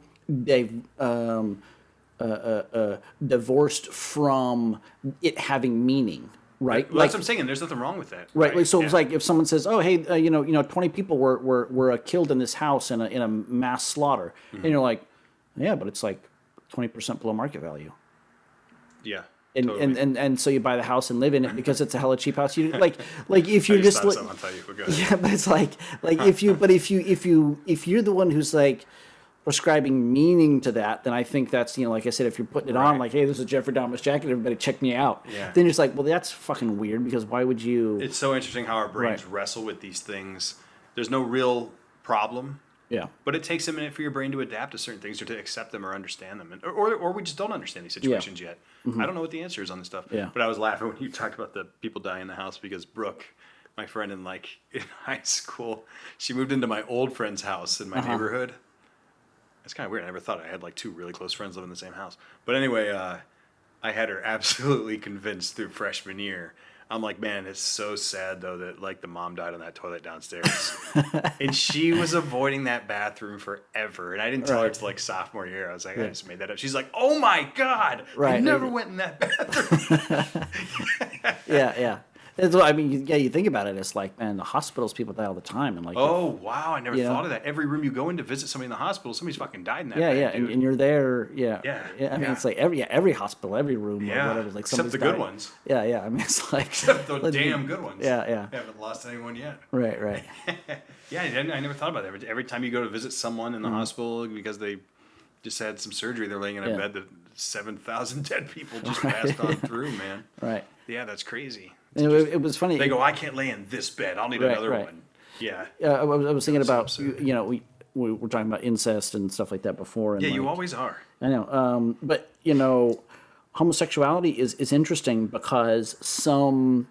divorced from it having meaning, right? Well, that's what I'm saying. There's nothing wrong with that. Right. Like, so Yeah. it's like if someone says, "Oh, hey, 20 people were killed in this house in a mass slaughter," and you're like, "Yeah, but it's like 20% below market value." Yeah. And, totally. and so you buy the house and live in it because it's a hella cheap house. You like if I you're just just thought like, something, I'll tell you. We're good. yeah, but it's like if you're the one who's like prescribing meaning to that, then I think that's, like I said, if you're putting it on Right. like, hey, this is Jeffrey Dahmer's jacket, everybody check me out. Yeah. Then you're just like, well, that's fucking weird because why would you? It's so interesting how our brains Right. wrestle with these things. There's no real problem, Yeah. but it takes a minute for your brain to adapt to certain things or to accept them or understand them. Or we just don't understand these situations yet. I don't know what the answer is on this stuff. Yeah. But I was laughing when you talked about the people dying in the house because Brooke, my friend in high school, she moved into my old friend's house in my neighborhood. It's kind of weird. I never thought I had like two really close friends live in the same house. But anyway, I had her absolutely convinced through freshman year. I'm like, man, it's so sad though that like the mom died on that toilet downstairs, and she was avoiding that bathroom forever. And I didn't tell her till like sophomore year. I was like, I just made that up. She's like, oh my god, I never went in that bathroom. Yeah. It's, I mean, you think about it. It's like, man, the hospitals, people die all the time, and like, oh wow, I never thought of that. Every room you go in to visit somebody in the hospital, somebody's fucking died in that. And you're there, yeah. I mean, it's like every hospital, every room, or whatever. Like, except the good ones. Yeah. I mean, it's like except the damn good ones. Yeah. Haven't lost anyone yet. Right. Yeah, I never thought about that. Every time you go to visit someone in the hospital because they just had some surgery, they're laying in a bed that 7,000 dead people just passed on through, man. Right. Yeah, that's crazy. It was funny. They go, I can't lay in this bed. I'll need another one. Yeah. I was thinking about, we were talking about incest and stuff like that before. And yeah, you always are. I know. But, homosexuality is interesting because some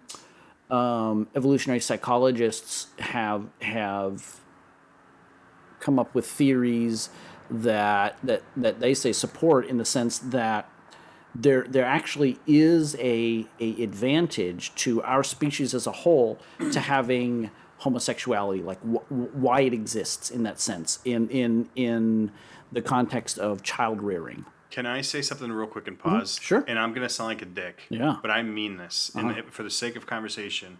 evolutionary psychologists have come up with theories that they say support, in the sense that there actually is a advantage to our species as a whole to having homosexuality, like why it exists in that sense, in the context of child rearing. Can I say something real quick and pause? Sure. And I'm going to sound like a dick. Yeah. But I mean this. And for the sake of conversation,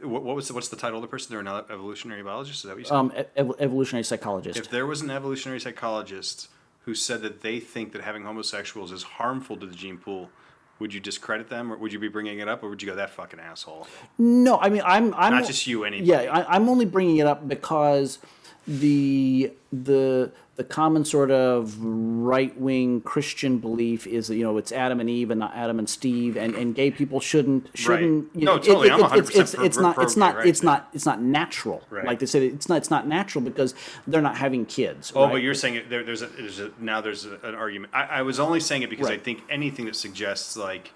what's the title of the person? They're an evolutionary biologist? Is that what you said? Evolutionary psychologist. If there was an evolutionary psychologist who said that they think that having homosexuals is harmful to the gene pool, would you discredit them, or would you be bringing it up, or would you go, that fucking asshole? No, I mean, I'm not just you, anybody. Yeah, I'm only bringing it up because the common sort of right-wing Christian belief is that, it's Adam and Eve and not Adam and Steve, and gay people shouldn't. Right. No, totally. I'm 100% it's not natural. Right. Like they said, it's not natural because they're not having kids. Oh, right? but you're saying there's an argument. I was only saying it because I think anything that suggests like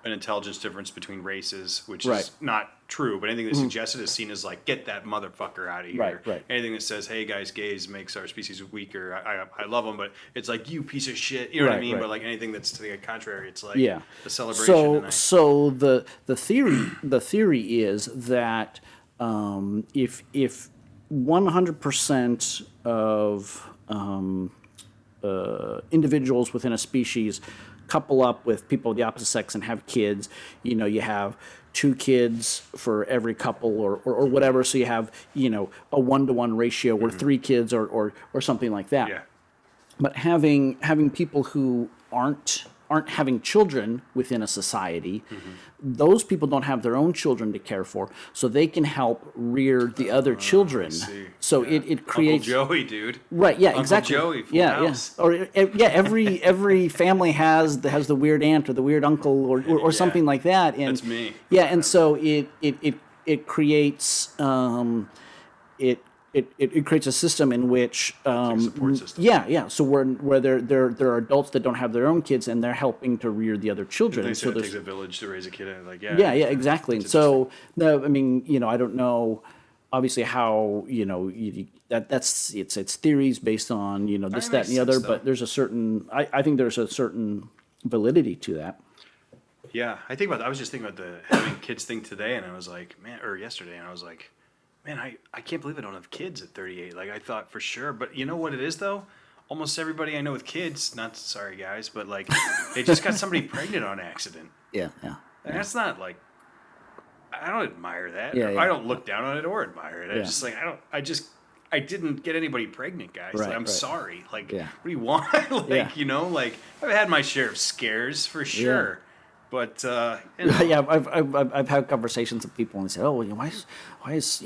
an intelligence difference between races, which is not true, but anything that suggests it is seen as like, get that motherfucker out of here. Right. Anything that says, hey guys, gays makes our species weaker. I love them, but it's like, you piece of shit. You know what I mean? But like anything that's to the contrary, it's like the celebration. So the theory is that if 100% of individuals within a species couple up with people of the opposite sex and have kids, you have 2 kids for every couple or whatever, so you have a 1-to-1 ratio or 3 kids or something like that. Yeah. But having people who aren't having children within a society, those people don't have their own children to care for, so they can help rear the other children. So it creates Uncle Joey, dude. Right? Yeah, Uncle exactly. Joey. Yes. Or every family has the weird aunt or the weird uncle or something like that. And that's me. Yeah, and so it creates It creates a system in which like a support system. Yeah. So where there are adults that don't have their own kids and they're helping to rear the other children. They so it takes a village to raise a kid. And Exactly. And so I mean, I don't know, obviously how that's it's theories based on this, that, and the other, but there's a certain I think there's a certain validity to that. Yeah, I was just thinking about the having kids thing today, and I was like, yesterday, and I was like, man, I can't believe I don't have kids at 38. Like, I thought for sure. But you know what it is, though? Almost everybody I know with kids, not sorry, guys, but, like, they just got somebody pregnant on accident. Yeah. And that's not, like, I don't admire that. Yeah. I don't look down on it or admire it. I just, like, I didn't get anybody pregnant, guys. Right, like, I'm right. sorry. Like, Yeah. what do you want? Like, I've had my share of scares, for sure. Yeah. But Yeah, I've had conversations with people and they say, "Oh, why is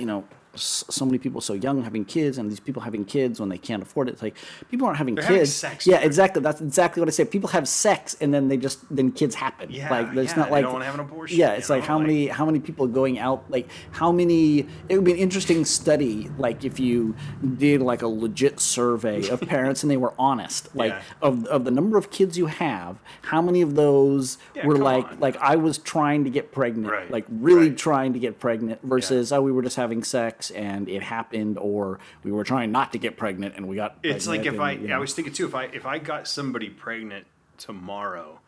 so many people so young having kids, and these people having kids when they can't afford it?" It's like, people aren't having They're kids. having sex, Yeah, right? exactly. That's exactly what I say. People have sex and then then kids happen. Yeah, like there's not they like don't want to have an abortion. Yeah, it's like how many people going out, like how many. It would be an interesting study, like if you did like a legit survey of parents and they were honest, like of the number of kids you have, how many of those were like I was trying to get pregnant, like really trying to get pregnant, versus we were just having sex and it happened, or we were trying not to get pregnant and we got pregnant. It's like I was thinking too, if I got somebody pregnant tomorrow,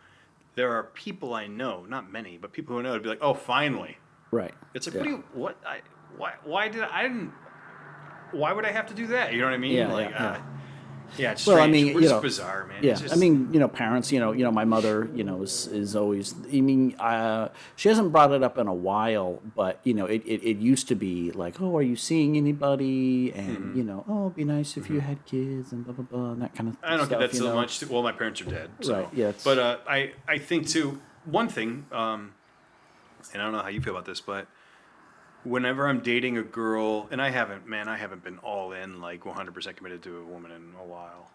there are people I know, not many, but people who I know would be like, oh, finally. Right. It's like, Yeah. why would I have to do that? You know what I mean? Yeah, Like, yeah, yeah. yeah, it's Well, I strange. mean, We're just bizarre, man. yeah. It's I just, mean, parents. My mother. Is always. I mean, she hasn't brought it up in a while, but it used to be like, oh, are you seeing anybody? And oh, it'd be nice if you had kids and blah blah blah and that kind of I don't stuff. get that so much. Well, my parents are dead. So. Right, yeah, But I think, too, one thing, and I don't know how you feel about this, but whenever I'm dating a girl, and I haven't been all in, like 100% committed to a woman in a while,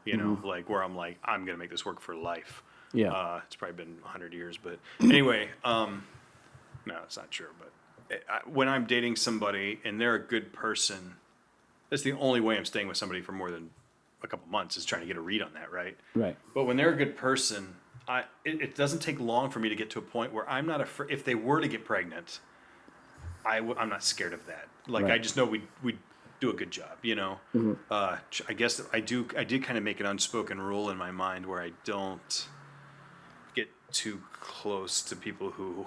like where I'm like, I'm going to make this work for life. Yeah. It's probably been 100 years, but anyway, no, it's not true. But when I'm dating somebody and they're a good person, that's the only way I'm staying with somebody for more than a couple months is trying to get a read on that, right? Right. But when they're a good person, it doesn't take long for me to get to a point where I'm not afraid. If they were to get pregnant, I'm not scared of that. Like, Right. I just know we do a good job, I guess I did kind of make an unspoken rule in my mind where I don't get too close to people who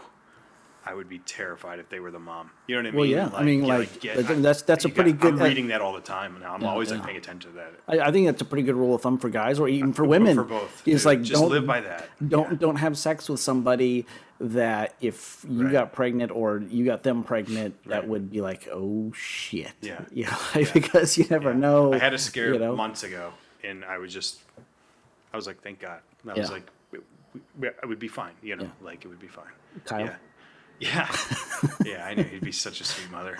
I would be terrified if they were the mom. You know what I mean? Well, yeah. I mean, that's a pretty good. I'm reading that all the time now. I'm always yeah. paying attention to that. I think that's a pretty good rule of thumb for guys, or even for women. For both. It's dude. like just don't live by that. Don't have sex with somebody that if you Right. got pregnant or you got them pregnant, that Right. would be like, oh shit. Yeah. Because you never know. I had a scare you know? months ago, and I was like, thank God. And I Yeah. was like, it would be fine, like it would be fine. Kyle? Yeah. Yeah. Yeah, I knew he'd be such a sweet mother.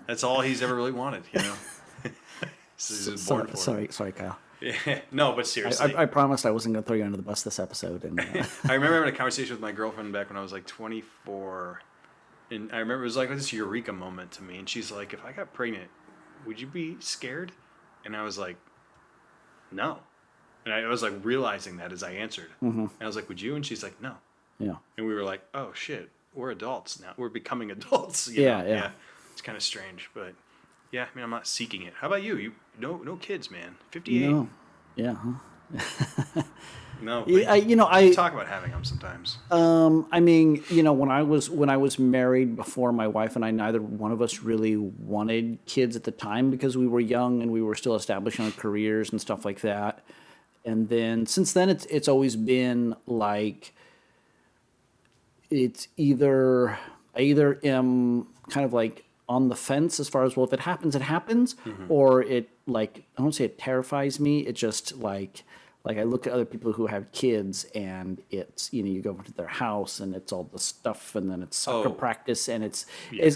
That's all he's ever really wanted, So he was born for it. Sorry, Kyle. Yeah. No, but seriously. I promised I wasn't going to throw you under the bus this episode. And I remember having a conversation with my girlfriend back when I was like 24. And I remember it was like this eureka moment to me. And she's like, if I got pregnant, would you be scared? And I was like, no. And I was like realizing that as I answered. Mm-hmm. And I was like, would you? And she's like, no. yeah. And we were like, oh shit, we're adults now. We're becoming adults. Yeah. It's kind of strange, but yeah, I mean, I'm not seeking it. How about you? You no kids, man. 58. No. Yeah. Huh? No. Yeah, I talk about having them sometimes. I mean, when I was married before, my wife and I, neither one of us really wanted kids at the time because we were young and we were still establishing our careers and stuff like that. And then since then, it's always been like I either am kind of like on the fence as far as, well, if it happens, it happens, or it like I don't say it terrifies me. It just like I look at other people who have kids and it's you go to their house and it's all the stuff and then it's soccer practice and it's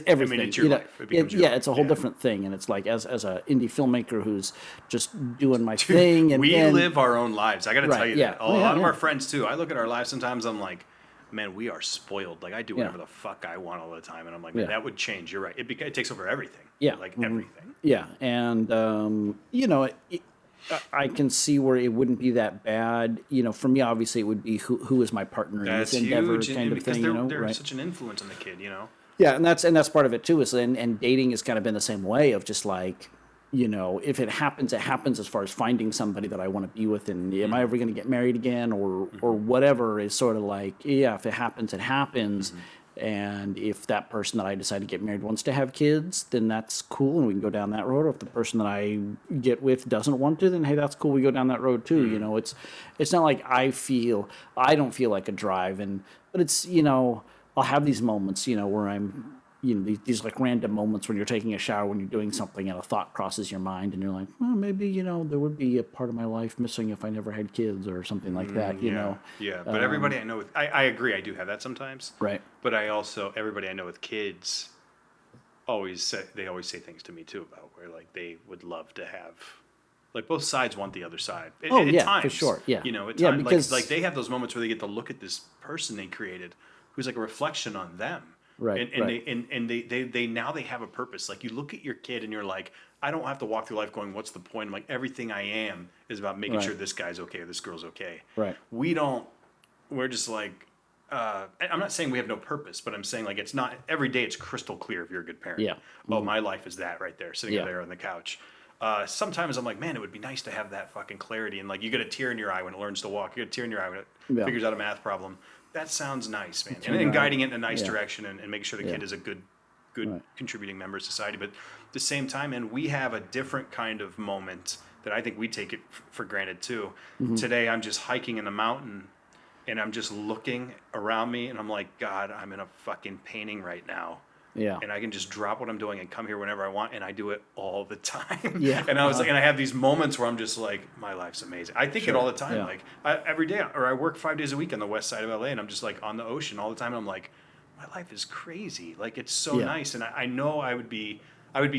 everything. I mean, it's your life. It becomes your life. It's a whole different thing, and it's like as a indie filmmaker who's just doing my thing. And we live our own lives. I got to tell you that. A Oh, lot of our friends too. I look at our lives sometimes. I'm like, man, we are spoiled. Like I do whatever the fuck I want all the time, and I'm like, man, that would change. You're right. It takes over everything. Yeah. Like everything. Yeah, and I can see where it wouldn't be that bad. For me, obviously, it would be who is my partner in That's this endeavor, huge, kind of because thing. they're right? such an influence on the kid. Yeah, and that's part of it too. And dating has kind of been the same way of just like, if it happens, it happens. As far as finding somebody that I want to be with, and am I ever going to get married again, or whatever, is sort of like, yeah, if it happens, it happens. And if that person that I decide to get married wants to have kids, then that's cool, and we can go down that road. Or if the person that I get with doesn't want to, then hey, that's cool. We go down that road too. It's not like I don't feel like a drive, but it's I'll have these moments where I'm these like random moments when you're taking a shower, when you're doing something, and a thought crosses your mind, and you're like, well, maybe there would be a part of my life missing if I never had kids or something like that. Yeah, but everybody I know I agree. I do have that sometimes. Right. But everybody I know with kids always say things to me too about where like they would love to have, like both sides want the other side. At times, for sure. Yeah. At Yeah, times, because like they have those moments where they get to look at this person they created, who's like a reflection on them. Right. And they now they have a purpose. Like you look at your kid and you're like, I don't have to walk through life going, what's the point? I'm like, everything I am is about making sure this guy's okay or this girl's okay. Right. We're just like, I'm not saying we have no purpose, but I'm saying like it's not every day it's crystal clear if you're a good parent. Yeah. Well, my life is that right there, sitting there on the couch. sometimes I'm like, man, it would be nice to have that fucking clarity. And like, you get a tear in your eye when it learns to walk. You get a tear in your eye when it Yeah. figures out a math problem. That sounds nice, man. Turn And around. guiding it in a nice Yeah. direction and making sure the Yeah. kid is a good Right. contributing member of society. But at the same time, and we have a different kind of moment that I think we take it for granted too. Mm-hmm. Today, I'm just hiking in the mountain and I'm just looking around me and I'm like, God, I'm in a fucking painting right now. Yeah. And I can just drop what I'm doing and come here whenever I want, and I do it all the time. Yeah. And I was like, and I have these moments where I'm just like, my life's amazing. I think it all the time. Yeah. Like every day, or I work 5 days a week on the west side of LA, and I'm just like on the ocean all the time. And I'm like, my life is crazy. Like it's so Yeah. nice, and I know I would be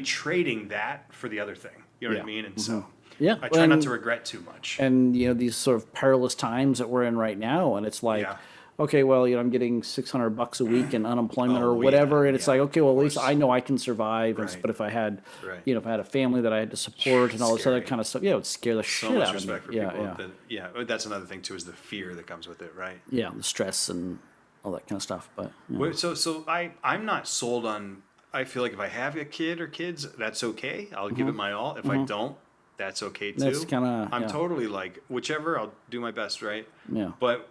trading that for the other thing. You know what I Yeah. mean? And so Yeah. I try not And- to regret too much. And these sort of perilous times that we're in right now, and it's like, Yeah. okay, well, I'm getting $600 a week in unemployment Oh, or whatever, yeah, and it's yeah, like, okay, well, at least course. I know I can survive. Right. But if I had, Right. if I had a family that I had to support and all this other Scary. kind of stuff, yeah, it would scare the So shit much out of respect for me. people. Yeah. But that's another thing too, is the fear that comes with it, right? Yeah, the stress and all that kind of stuff. But you know. Wait, so I'm not sold on. I feel like if I have a kid or kids, that's okay. I'll give it my all. If I don't, that's okay too. That's kinda- I'm yeah. totally like whichever. I'll do my best, right? Yeah. But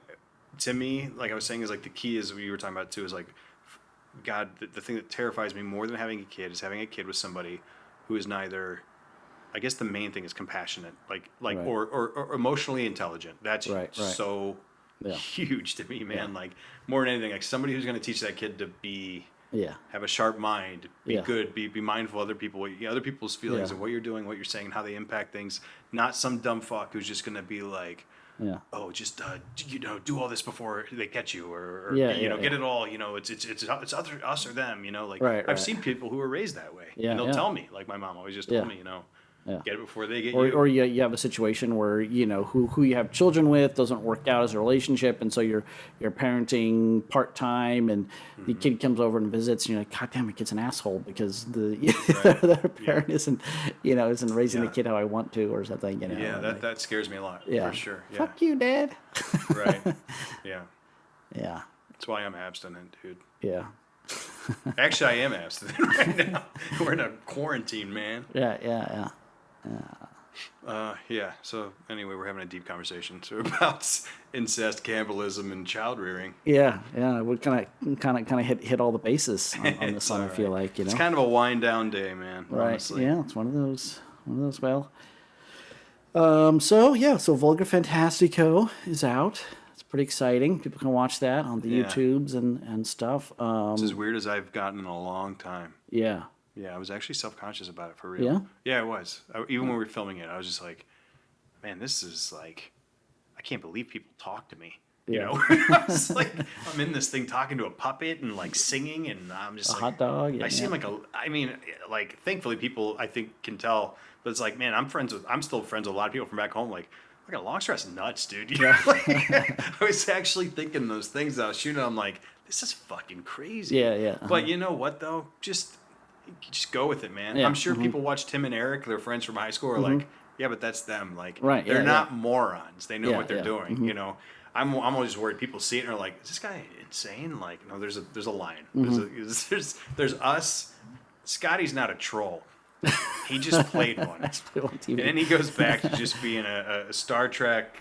to me, like I was saying, is like the key is what you were talking about too. Is like, God, the thing that terrifies me more than having a kid is having a kid with somebody who is neither. I guess the main thing is compassionate, like Right. or emotionally intelligent. That's Right. so Yeah. huge to me, man. Yeah. Like more than anything, like somebody who's going to teach that kid to be. Yeah. Have a sharp mind, be Yeah. good, be mindful of other people, other people's feelings Yeah. and what you're doing, what you're saying, and how they impact things. Not some dumb fuck who's just gonna be like, Yeah. oh, just do all this before they catch you, or Yeah, you know, yeah, get yeah. it all. You know, it's other us or them. You know, like Right, I've right. seen people who were raised that way, Yeah, and they'll yeah. tell me, like my mom always just Yeah. told me, you know, Yeah. get it before they get Or, you. or you have a situation where who you have children with doesn't work out as a relationship, and so you're parenting part time, and the kid comes over and visits, and you're like, God damn, my kid's an asshole because the their parent isn't raising the Yeah. kid how I want to or something. yeah, like, that scares me a lot, yeah, for sure. Yeah, Fuck you, Dad. right. Yeah, Yeah, that's why I'm abstinent, dude. yeah, Actually, I am abstinent right now. We're in a quarantine, man. yeah. Yeah. So anyway, we're having a deep conversation about incest, cannibalism, and child rearing. Yeah. We kind of hit all the bases on this It's one. I all feel right. like It's kind of a wind down day, man. right. Honestly. Yeah, it's one of those. Well, so Vulgar Fantastico is out. It's pretty exciting. People can watch that on the Yeah. YouTubes and stuff. It's as weird as I've gotten in a long time. Yeah. Yeah, I was actually self-conscious about it for real. Yeah? Yeah, it was. Even when we were filming it, I was just like, man, this is like, I can't believe people talk to me. You Yeah. know, it's like I'm in this thing talking to a puppet and like singing, and I'm just A like hot dog. I seem like like thankfully people I think can tell, but it's like, man, I'm still friends with a lot of people from back home. Like, I got Longstrap's nuts, dude. You know? I was actually thinking those things that I was shooting. I'm like, this is fucking crazy. Yeah. But you know what though? Just go with it, man. Yeah, I'm sure people watch Tim and Eric, their friends from high school, are like, yeah, but that's them. Like, Right, they're yeah, not morons. They know Yeah, what they're yeah, doing. You know, I'm always worried people see it and are like, is this guy insane? Like, no, there's a line. There's us. Scotty's not a troll. He just played one. Play on TV. And then he goes back to just being a Star Trek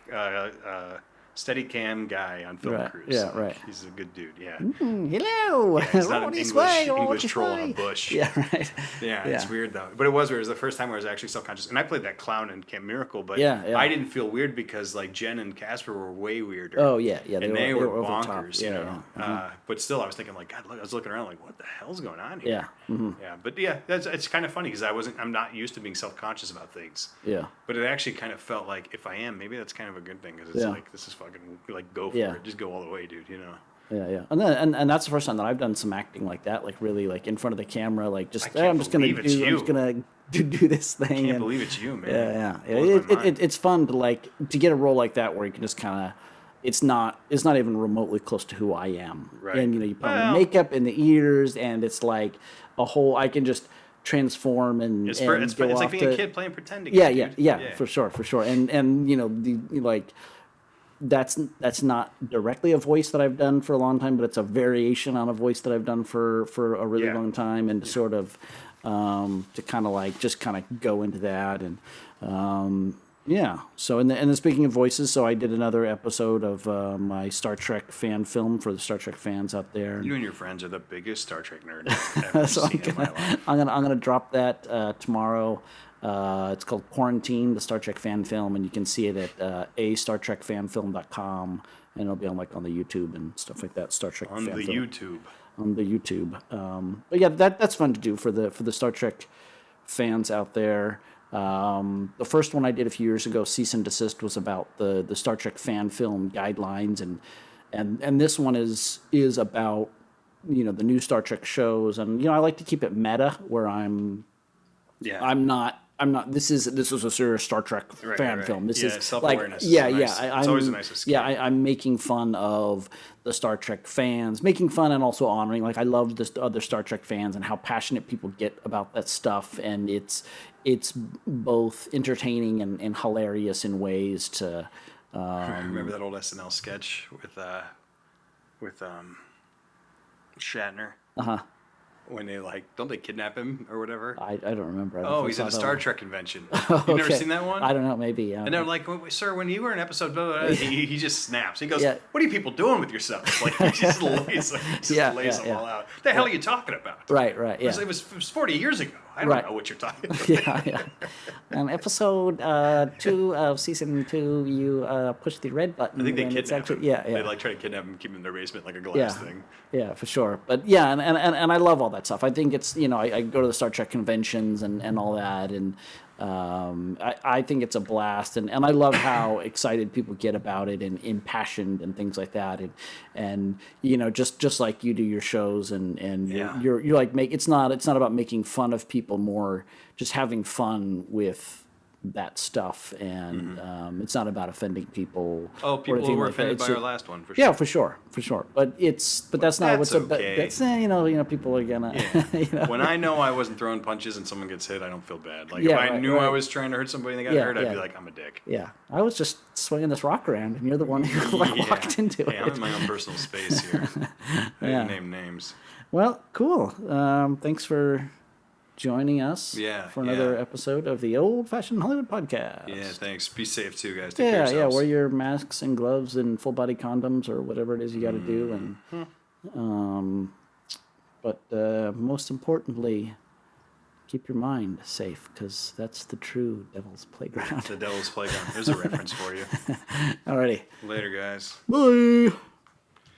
Steadicam guy on film Right, crews. yeah, Like, right. He's a good dude. Yeah. Hello. He's not Roll an this English, way, roll English this troll in way. a bush. Yeah, right. Yeah, it's weird though. But it was weird. It was the first time where I was actually self-conscious. And I played that clown in Camp Miracle, but Yeah. I didn't feel weird because like Jen and Casper were way weirder. Oh yeah. And they were over the top. bonkers, you know. But still, I was thinking like, God, look, I was looking around like, what the hell's going on here? Yeah. Yeah, but yeah, it's kind of funny because I'm not used to being self-conscious about things. Yeah. But it actually kind of felt like if I am, maybe that's kind of a good thing because it's Yeah. like this is fucking like go for Yeah. it, just go all the way, dude. You know. Yeah. And that's the first time that I've done some acting like that, like really like in front of the camera, like just can't I'm just gonna believe it's I'm you. just gonna do this thing. Can't and, believe it's you, man. Yeah. Blows my mind. It's fun to get a role like that where you can just kind of. It's not even remotely close to who I am. Right. And you put on the makeup and the ears, and it's like a whole. I can just transform and It's go like off being a to- kid playing pretending. Yeah, dude. yeah, for sure. And that's not directly a voice that I've done for a long time, but it's a variation on a voice that I've done for a really Yeah. long time, and sort of to kind of go into that. And yeah. So, and then speaking of voices, so I did another episode of my Star Trek fan film for the Star Trek fans out there. You and your friends are the biggest Star Trek nerd I've ever So seen in my life. I'm gonna drop that tomorrow. It's called Quarantine, the Star Trek fan film, and you can see it at astartrekfanfilm.com, and it'll be on the YouTube and stuff like that. Star Trek On fan the film. YouTube. On the YouTube. But yeah, that's fun to do for the Star Trek fans out there. The first one I did a few years ago, Cease and Desist, was about the Star Trek fan film guidelines, and this one is about the new Star Trek shows, and I like to keep it meta, where I'm not. This is a serious Star Trek fan film. This is self-awareness. It's always a nice escape. I'm making fun of the Star Trek fans, making fun and also honoring. I love the other Star Trek fans and how passionate people get about that stuff, and it's both entertaining and hilarious in ways to. Remember that old SNL sketch with Shatner? When they don't they kidnap him or whatever? I don't remember. He's at a Star Trek convention. You've never seen that one? I don't know, maybe. And they're like, "Sir, when you were in episode, blah, blah, blah," he just snaps. He goes, Yeah. "What are you people doing with yourselves?" He just lays them all out. The hell are you talking about? Right. Yeah. It was 40 years ago. I don't know what you're talking about. Yeah. And episode 2 of season 2, you push the red button. I think they kidnap him. Yeah. They try to kidnap him, keep him in their basement like a glass thing. Yeah, for sure. But yeah, and I love all that stuff. I think it's I go to the Star Trek conventions and all that, and I think it's a blast, and I love how excited people get about it and impassioned and things like that, and just like you do your shows, and you're it's not about making fun of people, more just having fun with that stuff, and it's not about offending people. Oh, people were offended by our last one, for sure. Yeah, for sure. But that's not what's okay. That's people are gonna. When I know I wasn't throwing punches and someone gets hit, I don't feel bad. If I knew I was trying to hurt somebody and they got hurt, I'd be like, I'm a dick. Yeah, I was just swinging this rock around, and you're the one who walked into it. Yeah, I'm in my own personal space here. I didn't name names. Well, cool. Thanks for joining us for another episode of the Old Fashioned Hollywood Podcast. Yeah, thanks. Be safe too, guys. Take care of yourselves. Yeah, wear your masks and gloves and full body condoms or whatever it is you got to do, and but most importantly, keep your mind safe, because that's the true Devil's Playground. The Devil's Playground. There's a reference for you. Alrighty. Later, guys. Bye.